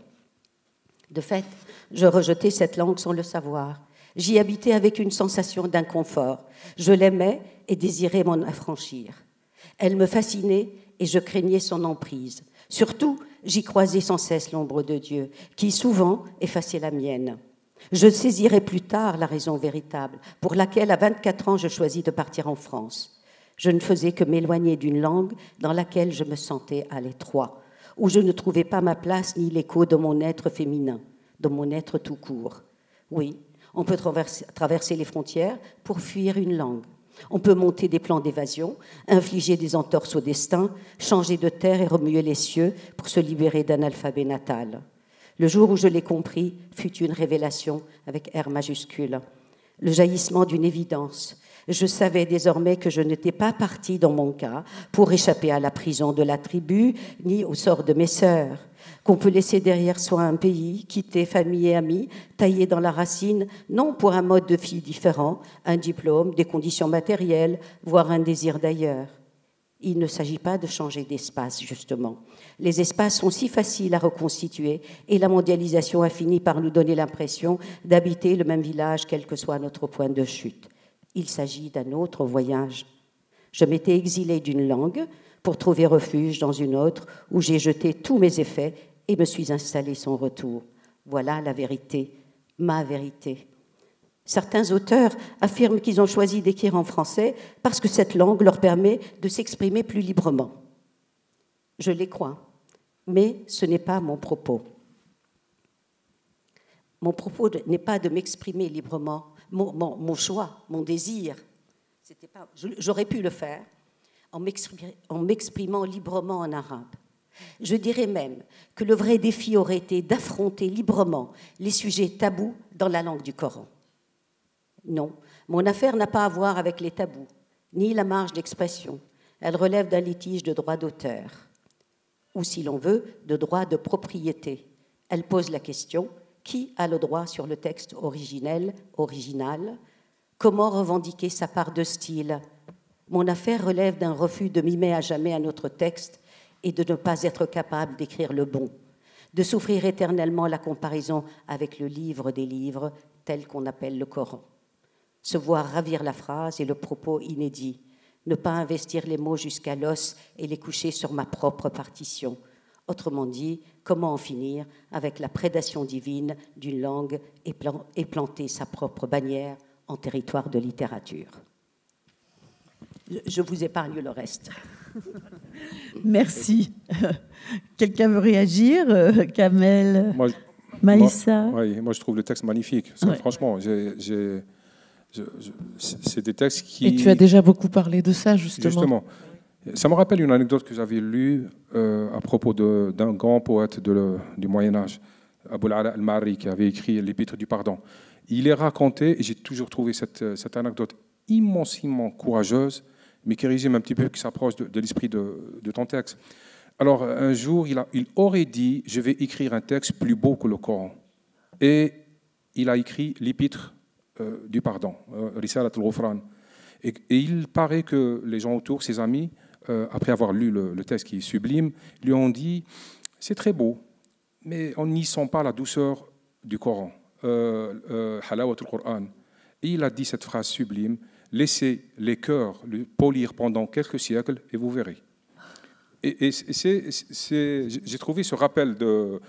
De fait, je rejetais cette langue sans le savoir. J'y habitais avec une sensation d'inconfort. Je l'aimais et désirais m'en affranchir. Elle me fascinait et je craignais son emprise. Surtout, j'y croisais sans cesse l'ombre de Dieu, qui souvent effaçait la mienne. Je saisirai plus tard la raison véritable pour laquelle, à 24 ans, je choisis de partir en France. Je ne faisais que m'éloigner d'une langue dans laquelle je me sentais à l'étroit, où je ne trouvais pas ma place ni l'écho de mon être féminin, de mon être tout court. Oui, on peut traverser les frontières pour fuir une langue. On peut monter des plans d'évasion, infliger des entorses au destin, changer de terre et remuer les cieux pour se libérer d'un alphabet natal. Le jour où je l'ai compris fut une révélation avec R majuscule, le jaillissement d'une évidence. Je savais désormais que je n'étais pas partie, dans mon cas, pour échapper à la prison de la tribu, ni au sort de mes sœurs, qu'on peut laisser derrière soi un pays, quitter famille et amis, taillé dans la racine, non pour un mode de vie différent, un diplôme, des conditions matérielles, voire un désir d'ailleurs. Il ne s'agit pas de changer d'espace, justement. Les espaces sont si faciles à reconstituer et la mondialisation a fini par nous donner l'impression d'habiter le même village, quel que soit notre point de chute. Il s'agit d'un autre voyage. Je m'étais exilée d'une langue pour trouver refuge dans une autre où j'ai jeté tous mes effets et me suis installée sans retour. Voilà la vérité, ma vérité. Certains auteurs affirment qu'ils ont choisi d'écrire en français parce que cette langue leur permet de s'exprimer plus librement. Je les crois, mais ce n'est pas mon propos. Mon propos n'est pas de m'exprimer librement, mon choix, mon désir. J'aurais pu le faire en m'exprimant librement en arabe. Je dirais même que le vrai défi aurait été d'affronter librement les sujets tabous dans la langue du Coran. Non, mon affaire n'a pas à voir avec les tabous, ni la marge d'expression. Elle relève d'un litige de droit d'auteur, ou si l'on veut, de droit de propriété. Elle pose la question: qui a le droit sur le texte original? Comment revendiquer sa part de style? Mon affaire relève d'un refus de mimer à jamais un autre texte et de ne pas être capable d'écrire le bon, de souffrir éternellement la comparaison avec le livre des livres, tel qu'on appelle le Coran. Se voir ravir la phrase et le propos inédit, ne pas investir les mots jusqu'à l'os et les coucher sur ma propre partition. Autrement dit, comment en finir avec la prédation divine d'une langue et planter sa propre bannière en territoire de littérature. Je vous épargne le reste. Merci. Quelqu'un veut réagir? Kamel, Maïssa? Moi, je trouve le texte magnifique. Ouais. Franchement, c'est des textes qui... Et tu as déjà beaucoup parlé de ça, justement. Ça me rappelle une anecdote que j'avais lue à propos d'un grand poète du Moyen-Âge, Abul Ala al-Ma'arri, qui avait écrit l'Épître du Pardon. Il est raconté, et j'ai toujours trouvé cette anecdote immensément courageuse, mais qui résume un petit peu, qui s'approche de l'esprit de ton texte. Alors, un jour, il aurait dit « Je vais écrire un texte plus beau que le Coran ». Et il a écrit l'épître du pardon, Risalat al-Ghufran. Et il paraît que les gens autour, ses amis, après avoir lu le texte qui est sublime, lui ont dit « C'est très beau, mais on n'y sent pas la douceur du Coran. Halawat al-Qur'an ». Et il a dit cette phrase sublime, laissez les cœurs le polir pendant quelques siècles et vous verrez. Et j'ai trouvé ce rappel de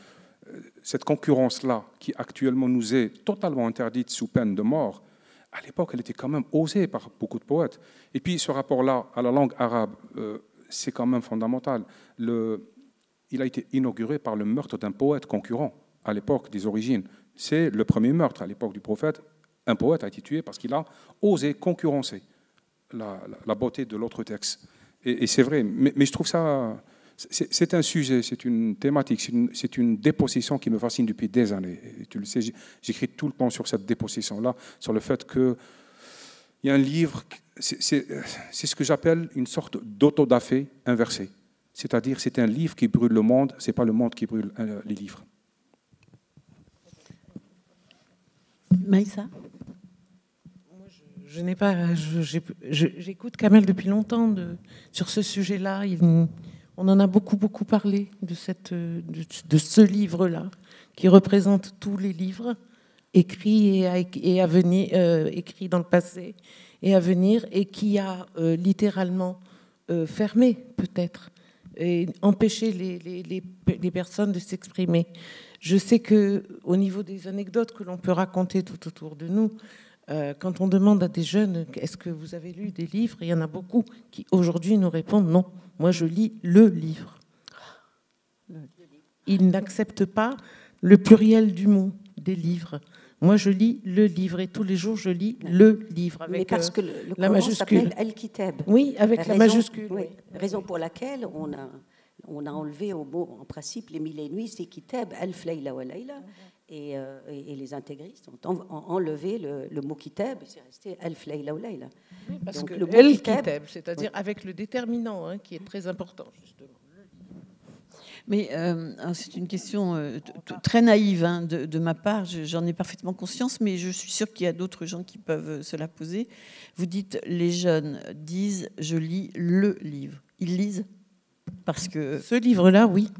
cette concurrence-là, qui actuellement nous est totalement interdite sous peine de mort. À l'époque, elle était quand même osée par beaucoup de poètes. Et puis ce rapport-là à la langue arabe, c'est quand même fondamental. Il a été inauguré par le meurtre d'un poète concurrent à l'époque des origines. C'est le premier meurtre à l'époque du prophète. Un poète a été tué parce qu'il a osé concurrencer la beauté de l'autre texte. Et c'est vrai, mais je trouve ça... C'est un sujet, c'est une thématique, c'est une dépossession qui me fascine depuis des années. Et tu le sais, j'écris tout le temps sur cette dépossession-là, sur le fait qu'il y a un livre, c'est ce que j'appelle une sorte d'autodafé inversé. C'est-à-dire, c'est un livre qui brûle le monde, ce n'est pas le monde qui brûle les livres. Maïssa ? Je n'ai pas. J'écoute Kamel depuis longtemps sur ce sujet-là. On en a beaucoup parlé de ce livre-là, qui représente tous les livres écrits et à venir, écrits dans le passé et à venir, et qui a littéralement fermé peut-être et empêché les personnes de s'exprimer. Je sais que au niveau des anecdotes que l'on peut raconter tout autour de nous. Quand on demande à des jeunes « Est-ce que vous avez lu des livres ?» Il y en a beaucoup qui aujourd'hui nous répondent « Non, moi je lis le livre ». Ils n'acceptent pas le pluriel du mot des livres. Moi je lis le livre et tous les jours je lis le livre avec mais parce que le la Coran majuscule. s'appelle Al-Kitab. Oui, avec la majuscule. Oui. Raison pour laquelle on a enlevé au mot, en principe, les mille et nuits, c'est Kitab, Alf Layla wa Layla. Et les intégristes ont enlevé le mot kitab et c'est resté Alf Layla ou Layla. Oui, parce donc, que le mot kitab, c'est-à-dire oui. avec le déterminant, qui est très important, justement. Mais c'est une question très naïve de ma part, j'en ai parfaitement conscience, mais je suis sûre qu'il y a d'autres gens qui peuvent se la poser. Vous dites, les jeunes disent « je lis le livre ». Ils lisent parce que... Ce livre-là, oui.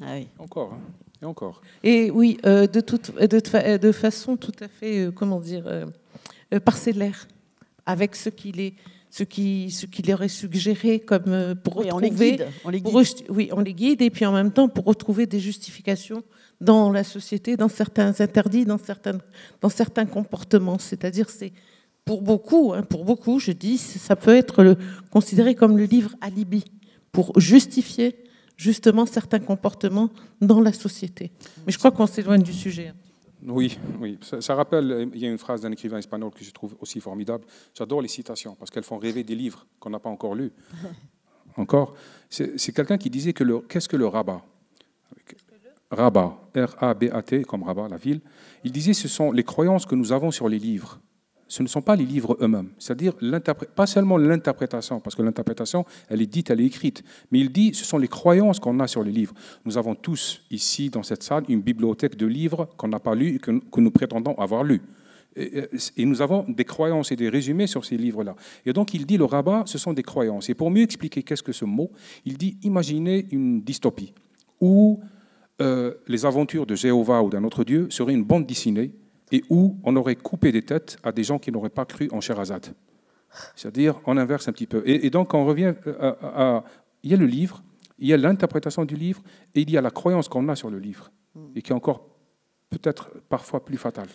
Ah oui. Encore, hein. Et encore. Et oui, de façon tout à fait, parcellaire, avec ce qu'il leur est suggéré comme pour retrouver. On les guide. Oui, on les guide, et puis en même temps pour retrouver des justifications dans la société, dans certains interdits, dans certains comportements. C'est-à-dire, c'est pour beaucoup, je dis, ça peut être considéré comme le livre alibi pour justifier justement certains comportements dans la société. Mais je crois qu'on s'éloigne du sujet. Oui. Ça rappelle, il y a une phrase d'un écrivain espagnol que je trouve aussi formidable. J'adore les citations parce qu'elles font rêver des livres qu'on n'a pas encore lus. Encore. C'est quelqu'un qui disait que qu'est-ce que le rabat ? Rabat, R-A-B-A-T, comme Rabat, la ville. Il disait ce sont les croyances que nous avons sur les livres. Ce ne sont pas les livres eux-mêmes, c'est-à-dire pas seulement l'interprétation, parce que l'interprétation, elle est dite, elle est écrite, mais il dit ce sont les croyances qu'on a sur les livres. Nous avons tous ici, dans cette salle, une bibliothèque de livres qu'on n'a pas lus et que nous prétendons avoir lus. Et nous avons des croyances et des résumés sur ces livres-là. Et donc il dit, le rabat, ce sont des croyances. Et pour mieux expliquer qu'est-ce que ce mot, il dit, imaginez une dystopie où les aventures de Jéhovah ou d'un autre Dieu seraient une bande dessinée, et où on aurait coupé des têtes à des gens qui n'auraient pas cru en Sherazade. C'est-à-dire, on inverse un petit peu. Et donc, on revient il y a le livre, il y a l'interprétation du livre, et il y a la croyance qu'on a sur le livre, et qui est encore peut-être parfois plus fatale.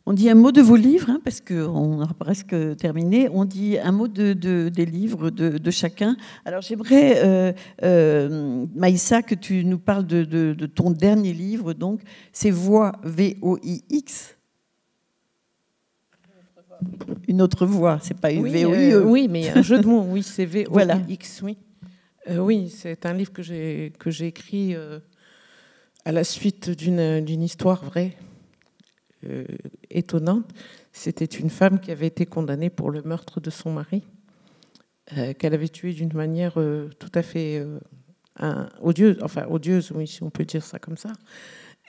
On dit un mot de vos livres, parce qu'on a presque terminé. On dit un mot des livres de chacun. Alors j'aimerais, Maïssa, que tu nous parles de ton dernier livre. Donc, c'est Voix, V-O-I-X. Une autre voix, c'est pas une V-O-I-E. Oui, mais un jeu de mots, oui, c'est V-O-I-X. Voilà. Oui. Oui, c'est un livre que j'ai écrit à la suite d'une histoire vraie. étonnante. C'était une femme qui avait été condamnée pour le meurtre de son mari, qu'elle avait tué d'une manière tout à fait odieuse, oui, si on peut dire ça comme ça.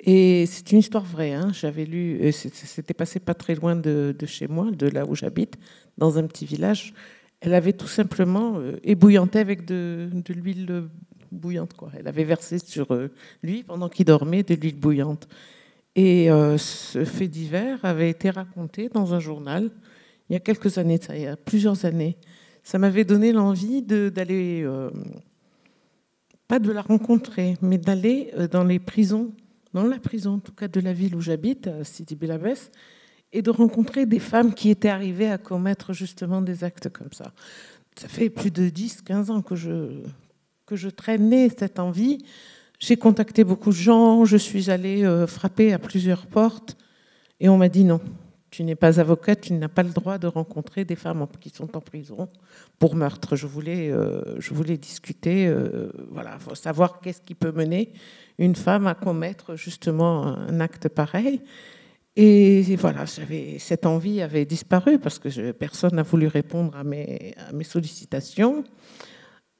Et c'est une histoire vraie. Hein. J'avais lu, c'était passé pas très loin de chez moi, de là où j'habite, dans un petit village. Elle avait tout simplement ébouillanté avec de l'huile bouillante, quoi. Elle avait versé sur lui, pendant qu'il dormait, de l'huile bouillante. Et ce fait divers avait été raconté dans un journal il y a quelques années, il y a plusieurs années. Ça m'avait donné l'envie d'aller, pas de la rencontrer, mais d'aller dans les prisons, dans la prison en tout cas de la ville où j'habite, à Sidi Bel Abbès, et de rencontrer des femmes qui étaient arrivées à commettre justement des actes comme ça. Ça fait plus de 10-15 ans que je traînais cette envie. J'ai contacté beaucoup de gens, je suis allée frapper à plusieurs portes, et on m'a dit non, tu n'es pas avocate, tu n'as pas le droit de rencontrer des femmes qui sont en prison pour meurtre. Je voulais discuter, voilà, faut savoir qu'est-ce qui peut mener une femme à commettre justement un acte pareil. Et voilà, cette envie avait disparu parce que personne n'a voulu répondre à mes sollicitations.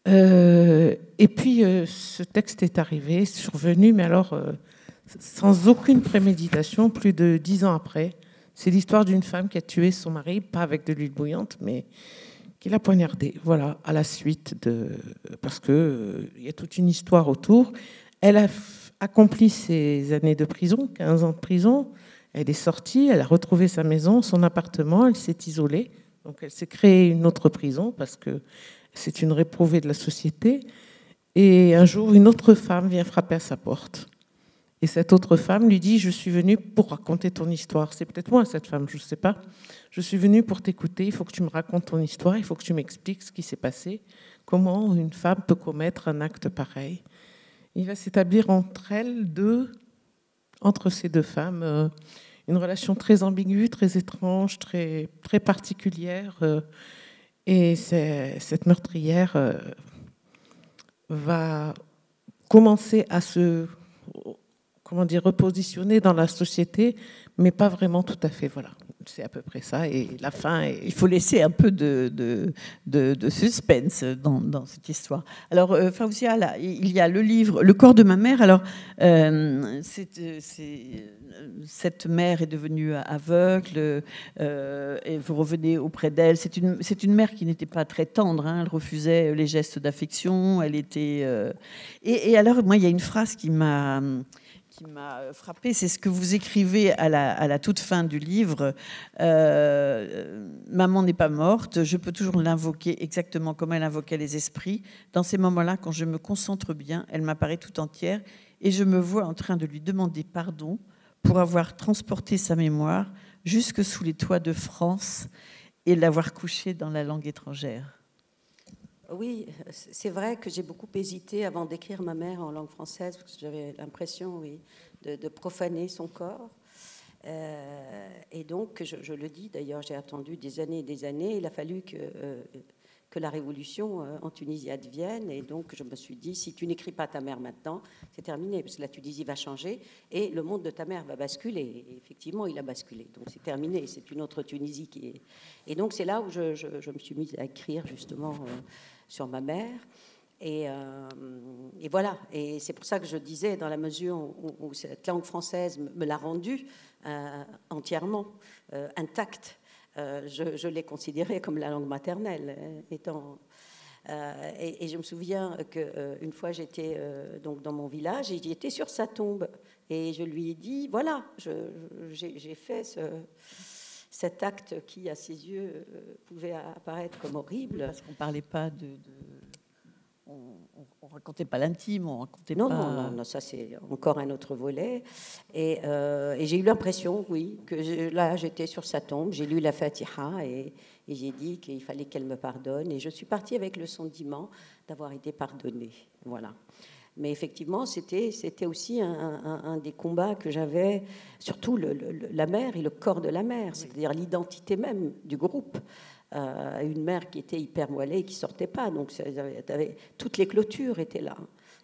Et puis, ce texte est arrivé, survenu, mais alors, sans aucune préméditation, plus de 10 ans après. C'est l'histoire d'une femme qui a tué son mari, pas avec de l'huile bouillante, mais qui l'a poignardé. Voilà, à la suite parce qu'il y a toute une histoire autour. Elle a accompli ses années de prison, 15 ans de prison. Elle est sortie, elle a retrouvé sa maison, son appartement, elle s'est isolée. Donc elle s'est créée une autre prison parce que c'est une réprouvée de la société. Et un jour, une autre femme vient frapper à sa porte. Et cette autre femme lui dit « Je suis venue pour raconter ton histoire. » C'est peut-être moi, cette femme, je ne sais pas. « Je suis venue pour t'écouter. Il faut que tu me racontes ton histoire. Il faut que tu m'expliques ce qui s'est passé. Comment une femme peut commettre un acte pareil. » Il va s'établir entre ces deux femmes, une relation très ambiguë, très étrange, très, très particulière. Et cette meurtrière va commencer à se repositionner dans la société, mais pas vraiment tout à fait. Voilà, c'est à peu près ça. Et la fin, il faut laisser un peu de suspense dans cette histoire. Alors, Fawzia, là, il y a le livre Le corps de ma mère. Alors, cette mère est devenue aveugle et vous revenez auprès d'elle. C'est une mère qui n'était pas très tendre. Hein, elle refusait les gestes d'affection. Elle était. Et alors, moi, il y a une phrase qui m'a frappée, c'est ce que vous écrivez à la toute fin du livre. Maman n'est pas morte, je peux toujours l'invoquer exactement comme elle invoquait les esprits. Dans ces moments-là, quand je me concentre bien, elle m'apparaît tout entière et je me vois en train de lui demander pardon pour avoir transporté sa mémoire jusque sous les toits de France et l'avoir couchée dans la langue étrangère. Oui, c'est vrai que j'ai beaucoup hésité avant d'écrire ma mère en langue française, parce que j'avais l'impression, oui, de profaner son corps. Et donc, je le dis, d'ailleurs, j'ai attendu des années et des années. Il a fallu que la révolution en Tunisie advienne. Et donc, je me suis dit, si tu n'écris pas ta mère maintenant, c'est terminé, parce que la Tunisie va changer et le monde de ta mère va basculer. Et effectivement, il a basculé. Donc, c'est terminé. C'est une autre Tunisie qui est... Et donc, c'est là où je me suis mise à écrire, justement... sur ma mère. Et voilà. Et c'est pour ça que je disais, dans la mesure où cette langue française me l'a rendue entièrement intacte, je l'ai considérée comme la langue maternelle, étant... et je me souviens qu'une fois, j'étais donc dans mon village et j'étais sur sa tombe. Et je lui ai dit, voilà, j'ai fait cet acte qui, à ses yeux, pouvait apparaître comme horrible. Parce qu'on ne parlait pas on racontait pas l'intime, on racontait non, pas... Non, ça c'est encore un autre volet. Et j'ai eu l'impression, oui, que là j'étais sur sa tombe, j'ai lu la Fatiha et j'ai dit qu'il fallait qu'elle me pardonne. Et je suis partie avec le sentiment d'avoir été pardonnée. Voilà. Mais effectivement, c'était aussi un des combats que j'avais, surtout la mère et le corps de la mère, c'est-à-dire l'identité même du groupe. Une mère qui était hyper voilée et qui ne sortait pas, donc toutes les clôtures étaient là.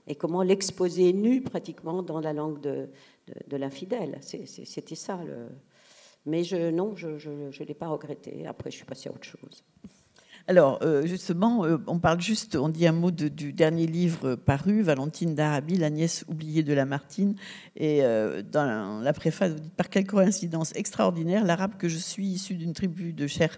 Et comment l'exposer nue pratiquement dans la langue de l'infidèle. C'était ça. Mais non, je ne l'ai pas regretté. Après, je suis passée à autre chose. Alors, justement, on dit un mot du dernier livre paru, Valentine d'Arabie, la nièce oubliée de Lamartine. Et dans la préface, vous dites: par quelle coïncidence extraordinaire, l'arabe que je suis, issue d'une tribu de chers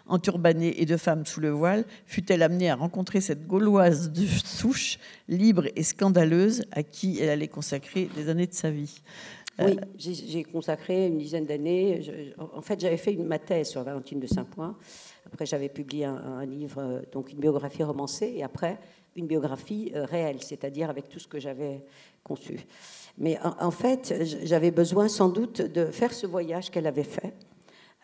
enturbanés et de femmes sous le voile, fut-elle amenée à rencontrer cette Gauloise de souche, libre et scandaleuse, à qui elle allait consacrer des années de sa vie? Oui, j'ai consacré une dizaine d'années. En fait, j'avais fait ma thèse sur Valentine de Saint-Point. Après, j'avais publié un livre, donc une biographie romancée, et après, une biographie réelle, c'est-à-dire avec tout ce que j'avais conçu. Mais en fait, j'avais besoin sans doute de faire ce voyage qu'elle avait fait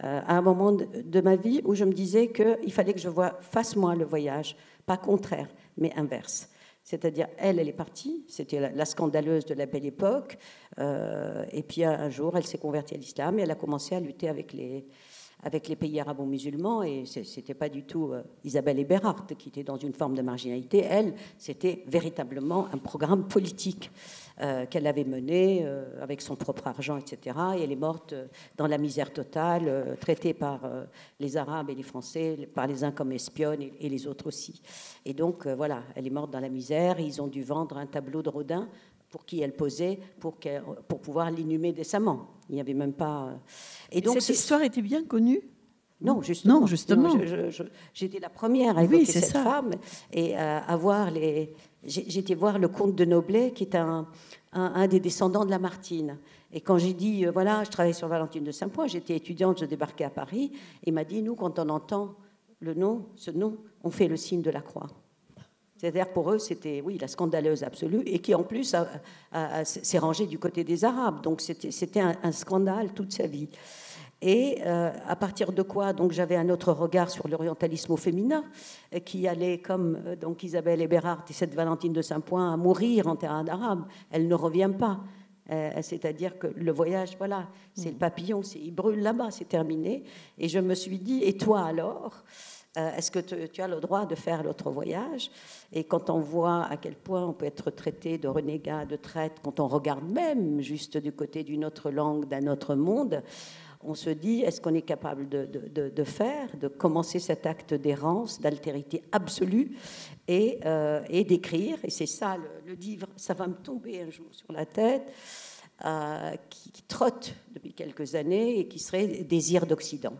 à un moment de ma vie où je me disais qu'il fallait que je voie face moi le voyage, pas contraire, mais inverse. C'est-à-dire, elle est partie, c'était la scandaleuse de la belle époque, et puis un jour, elle s'est convertie à l'islam et elle a commencé à lutter avec les pays arabo-musulmans, et c'était pas du tout Isabelle Eberhardt qui était dans une forme de marginalité. Elle, c'était véritablement un programme politique qu'elle avait mené avec son propre argent, etc. Et elle est morte dans la misère totale, traitée par les Arabes et les Français, par les uns comme espionne et les autres aussi. Et donc, voilà, elle est morte dans la misère. Et ils ont dû vendre un tableau de Rodin pour qui elle posait, pour pouvoir l'inhumer décemment. Il n'y avait même pas... Et donc, cette histoire était bien connue? Non, justement. Non, justement. J'étais la première à évoquer cette femme et à voir les... J'étais voir le comte de Noblet, qui est un des descendants de Lamartine. Et quand j'ai dit, voilà, je travaillais sur Valentine de Saint-Point, j'étais étudiante, je débarquais à Paris, et il m'a dit, nous, quand on entend ce nom, on fait le signe de la croix. C'est-à-dire, pour eux, c'était, oui, la scandaleuse absolue, et qui, en plus, s'est rangée du côté des Arabes. Donc, c'était un scandale toute sa vie. Et à partir de quoi, donc, j'avais un autre regard sur l'orientalisme au féminin, qui allait, comme donc Isabelle Eberhardt et cette Valentine de Saint-Point, à mourir en terrain arabe. Elle ne revient pas. C'est-à-dire que le voyage, voilà, c'est le papillon, il brûle là-bas, c'est terminé. Et je me suis dit, et toi alors ? Est-ce que tu as le droit de faire l'autre voyage? Et quand on voit à quel point on peut être traité de renégat, de traître, quand on regarde même juste du côté d'une autre langue, d'un autre monde, on se dit, est-ce qu'on est capable de commencer cet acte d'errance, d'altérité absolue et d'écrire, et c'est ça le livre, ça va me tomber un jour sur la tête, qui trotte depuis quelques années et qui serait Désir d'Occident.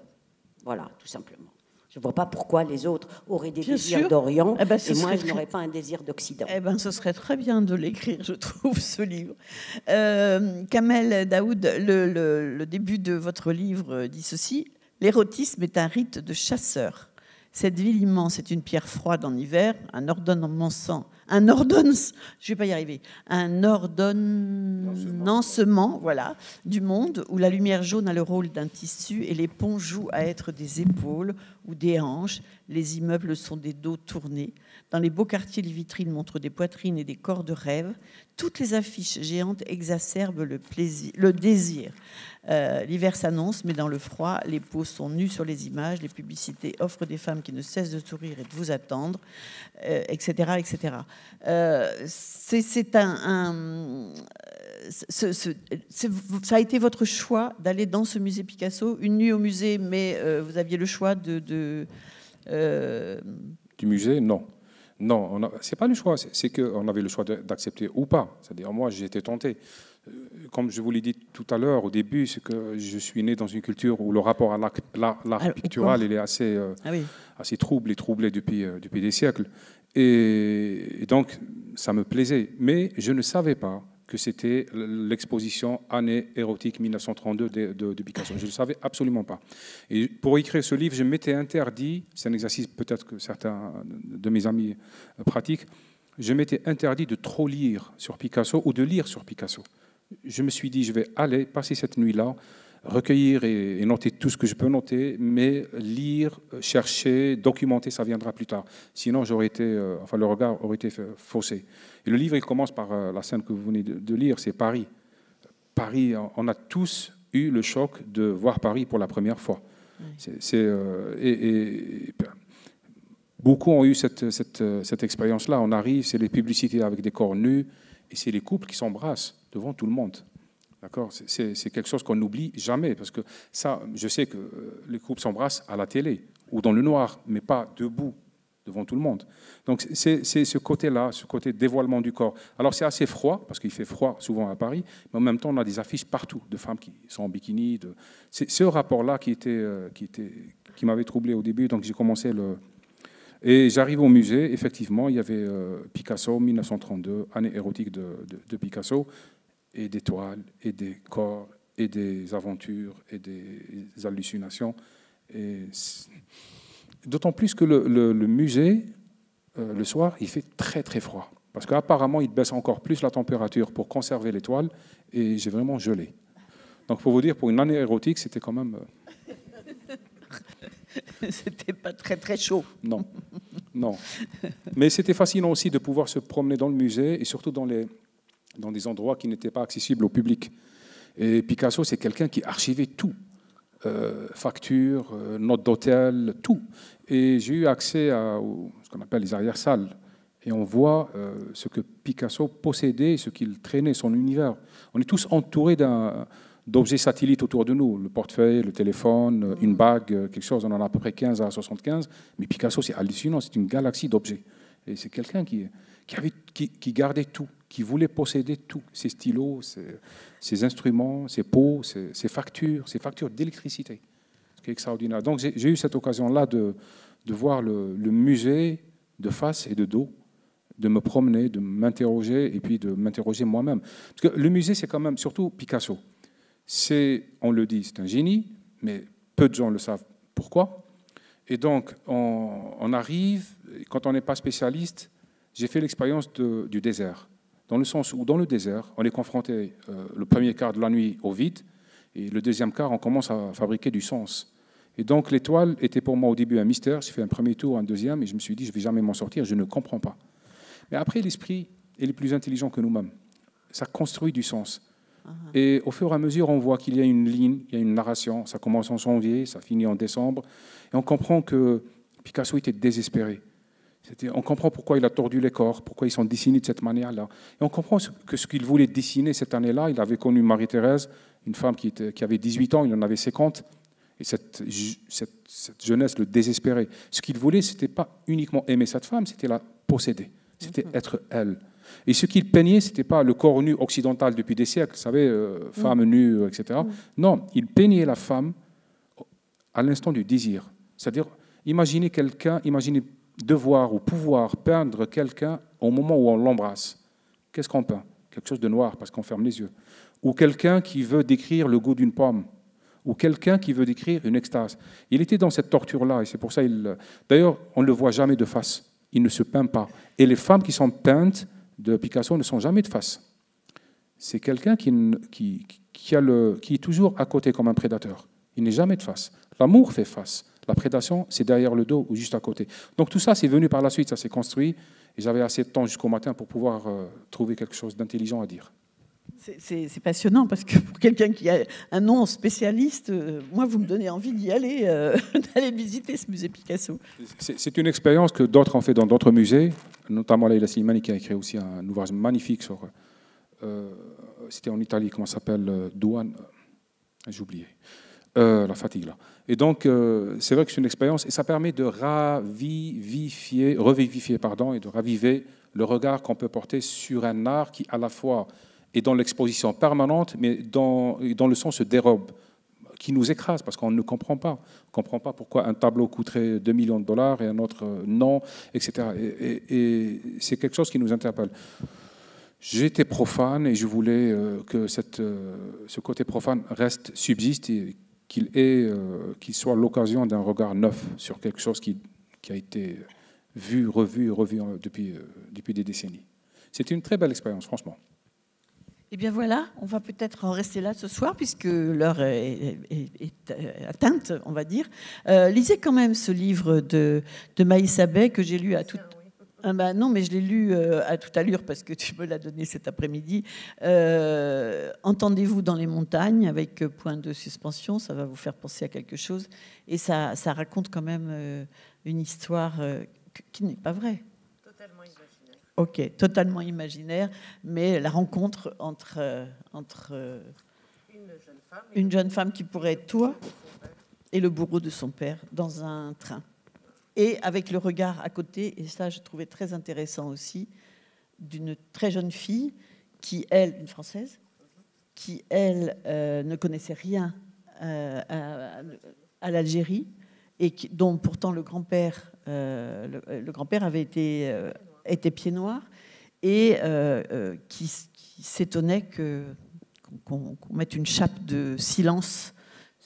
Voilà, tout simplement. Je ne vois pas pourquoi les autres auraient des désirs d'Orient et moi, je n'aurais pas un désir d'Occident. Eh ben, ce serait très bien de l'écrire, je trouve, ce livre. Kamel Daoud, le début de votre livre dit ceci: l'érotisme est un rite de chasseur. Cette ville immense est une pierre froide en hiver, un ordonnancement, voilà, du monde où la lumière jaune a le rôle d'un tissu et les ponts jouent à être des épaules ou des hanches. Les immeubles sont des dos tournés. Dans les beaux quartiers, les vitrines montrent des poitrines et des corps de rêve. Toutes les affiches géantes exacerbent le désir. L'hiver s'annonce, mais dans le froid, les peaux sont nues sur les images. Les publicités offrent des femmes qui ne cessent de sourire et de vous attendre, etc., etc. Ça a été votre choix d'aller dans ce musée Picasso, une nuit au musée, mais vous aviez le choix du musée, non. Non, c'est pas le choix, c'est qu'on avait le choix d'accepter ou pas. C'est-à-dire, moi, j'ai été tenté. Comme je vous l'ai dit tout à l'heure, au début, c'est que je suis né dans une culture où le rapport à l'art pictural il est assez troublé depuis des siècles. Et donc, ça me plaisait. Mais je ne savais pas que c'était l'exposition Année érotique 1932 de Picasso. Je ne le savais absolument pas. Et pour écrire ce livre, je m'étais interdit, c'est un exercice peut-être que certains de mes amis pratiquent, je m'étais interdit de trop lire sur Picasso ou de lire sur Picasso. Je me suis dit, je vais aller passer cette nuit-là, recueillir et noter tout ce que je peux noter, mais lire, chercher, documenter, ça viendra plus tard. Sinon, le regard aurait été faussé. Et le livre, il commence par la scène que vous venez de lire, c'est Paris. Paris, on a tous eu le choc de voir Paris pour la première fois. Oui. Beaucoup ont eu cette expérience-là. On arrive, c'est les publicités avec des corps nus, et c'est les couples qui s'embrassent devant tout le monde. D'accord, c'est quelque chose qu'on n'oublie jamais, parce que ça, je sais que les couples s'embrassent à la télé ou dans le noir, mais pas debout devant tout le monde. Donc c'est ce côté-là, ce côté dévoilement du corps. Alors c'est assez froid, parce qu'il fait froid souvent à Paris, mais en même temps on a des affiches partout de femmes qui sont en bikini. C'est ce rapport-là qui m'avait troublé au début, donc j'ai commencé Et j'arrive au musée, effectivement, il y avait Picasso, 1932, année érotique de Picasso, et des toiles, et des corps, et des aventures, et des hallucinations. D'autant plus que le musée, le soir, il fait très très froid. Parce qu'apparemment, il baisse encore plus la température pour conserver les toiles, et j'ai vraiment gelé. Donc pour vous dire, pour une année érotique, c'était quand même... C'était pas très très chaud. Non, non. Mais c'était fascinant aussi de pouvoir se promener dans le musée et surtout dans des endroits qui n'étaient pas accessibles au public. Et Picasso, c'est quelqu'un qui archivait tout. Factures, notes d'hôtel, tout. Et j'ai eu accès à ce qu'on appelle les arrière-salles. Et on voit ce que Picasso possédait, ce qu'il traînait, son univers. On est tous entourés d'objets satellites autour de nous, le portefeuille, le téléphone, une bague, quelque chose, on en a à peu près 15 à 75, mais Picasso, c'est hallucinant, c'est une galaxie d'objets. Et c'est quelqu'un qui gardait tout, qui voulait posséder tout, ses stylos, ses instruments, ses pots, ses factures d'électricité, ce qui est extraordinaire. Donc j'ai eu cette occasion-là de voir le musée de face et de dos, de me promener, de m'interroger, et puis de m'interroger moi-même. Parce que le musée, c'est quand même surtout Picasso. On le dit, c'est un génie, mais peu de gens le savent. Pourquoi? Et donc, on arrive, quand on n'est pas spécialiste, j'ai fait l'expérience du désert, dans le sens où, dans le désert, on est confronté le premier quart de la nuit au vide, et le deuxième quart, on commence à fabriquer du sens. Et donc, l'étoile était pour moi au début un mystère. J'ai fait un premier tour, un deuxième, et je me suis dit, je ne vais jamais m'en sortir, je ne comprends pas. Mais après, l'esprit est plus intelligent que nous-mêmes. Ça construit du sens. Et au fur et à mesure, on voit qu'il y a une ligne, il y a une narration. Ça commence en janvier, ça finit en décembre. Et on comprend que Picasso était désespéré. On comprend pourquoi il a tordu les corps, pourquoi ils sont dessinés de cette manière-là. Et on comprend que ce qu'il voulait dessiner cette année-là, il avait connu Marie-Thérèse, une femme qui avait 18 ans, il en avait 50. Et cette jeunesse le désespérait. Ce qu'il voulait, ce n'était pas uniquement aimer cette femme, c'était la posséder. C'était être elle. Et ce qu'il peignait, ce n'était pas le corps nu occidental depuis des siècles, vous savez, femme nue, etc. Non, il peignait la femme à l'instant du désir. C'est-à-dire, imaginez devoir ou pouvoir peindre quelqu'un au moment où on l'embrasse. Qu'est-ce qu'on peint? Quelque chose de noir, parce qu'on ferme les yeux. Ou quelqu'un qui veut décrire le goût d'une pomme. Ou quelqu'un qui veut décrire une extase. Il était dans cette torture-là, et c'est pour ça d'ailleurs, on ne le voit jamais de face. Il ne se peint pas. Et les femmes qui sont peintes de Picasso ne sont jamais de face. C'est quelqu'un qui est toujours à côté comme un prédateur. Il n'est jamais de face. L'amour fait face. La prédation, c'est derrière le dos ou juste à côté. Donc tout ça, c'est venu par la suite, ça s'est construit. Et j'avais assez de temps jusqu'au matin pour pouvoir trouver quelque chose d'intelligent à dire. C'est passionnant parce que pour quelqu'un qui a un nom spécialiste, moi, vous me donnez envie d'y aller, d'aller visiter ce musée Picasso. C'est une expérience que d'autres ont fait dans d'autres musées, notamment Leila Slimani qui a écrit aussi un ouvrage magnifique sur... c'était en Italie, comment ça s'appelle? Douane, j'ai oublié. La fatigue, là. Et donc, c'est vrai que c'est une expérience et ça permet de revivifier, et de raviver le regard qu'on peut porter sur un art qui, à la fois, est dans l'exposition permanente, mais dans le sens se dérobe, qui nous écrase parce qu'on ne comprend pas. On ne comprend pas pourquoi un tableau coûterait 2 millions de dollars et un autre non, etc. Et c'est quelque chose qui nous interpelle. J'étais profane et je voulais que ce côté profane subsiste et qu'il soit l'occasion d'un regard neuf sur quelque chose qui a été vu, revu depuis des décennies. C'était une très belle expérience, franchement. Eh bien voilà, on va peut-être en rester là ce soir puisque l'heure est atteinte, on va dire. Lisez quand même ce livre de Maïssa Bey que j'ai lu à toute... Ah ben non, mais je l'ai lu à toute allure parce que tu me l'as donné cet après-midi. Entendez-vous dans les montagnes avec point de suspension, ça va vous faire penser à quelque chose. Et ça raconte quand même une histoire qui n'est pas vraie. Totalement imaginaire. Ok, totalement imaginaire, mais la rencontre entre Une jeune femme qui pourrait être toi et le bourreau de son père dans un train. Et avec le regard à côté, et ça je trouvais très intéressant aussi, d'une très jeune fille qui, elle, une Française, qui, elle, ne connaissait rien à l'Algérie, et dont pourtant le grand-père avait été pied noir, et qui s'étonnait qu'on mette une chape de silence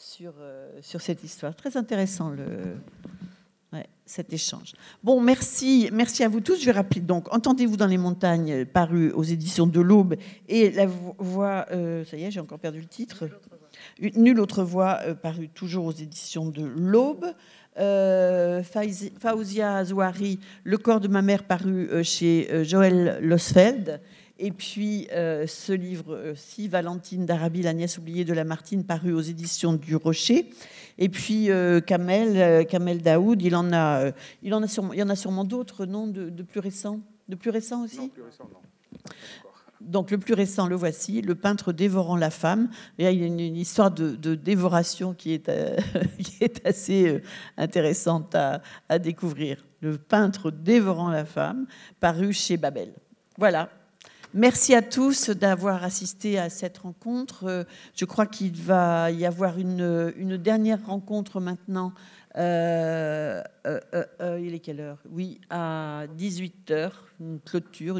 sur cette histoire. Très intéressant cet échange. Bon, merci à vous tous. Je vais rappeler donc Entendez-vous dans les montagnes, paru aux éditions de l'Aube, et La Voix, ça y est, j'ai encore perdu le titre. Nulle autre voix, paru toujours aux éditions de l'Aube. Faouzia Zouari, Le corps de ma mère, paru chez Joël Losfeld. Et puis ce livre-ci, Valentine d'Arabie, la nièce oubliée de Lamartine, paru aux éditions du Rocher. Et puis Kamel Daoud, il y en a sûrement d'autres, non, de plus récents. De plus récents aussi ? Non, plus récents, non. Donc le plus récent, le voici, Le peintre dévorant la femme. Et il y a une histoire de dévoration qui est assez intéressante à découvrir. Le peintre dévorant la femme, paru chez Babel. Voilà. Merci à tous d'avoir assisté à cette rencontre. Je crois qu'il va y avoir une dernière rencontre maintenant. Il est quelle heure ? Oui, à 18h, une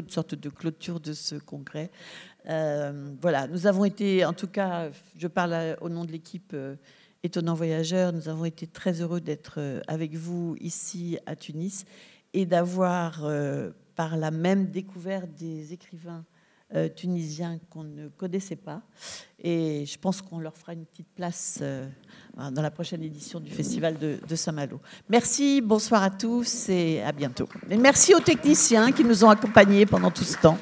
sorte de clôture de ce congrès. Voilà, nous avons été, en tout cas, je parle au nom de l'équipe Étonnants Voyageurs, nous avons été très heureux d'être avec vous ici à Tunis et d'avoir, par la même découverte des écrivains tunisiens qu'on ne connaissait pas. Et je pense qu'on leur fera une petite place dans la prochaine édition du Festival de Saint-Malo. Merci, bonsoir à tous et à bientôt. Et merci aux techniciens qui nous ont accompagnés pendant tout ce temps.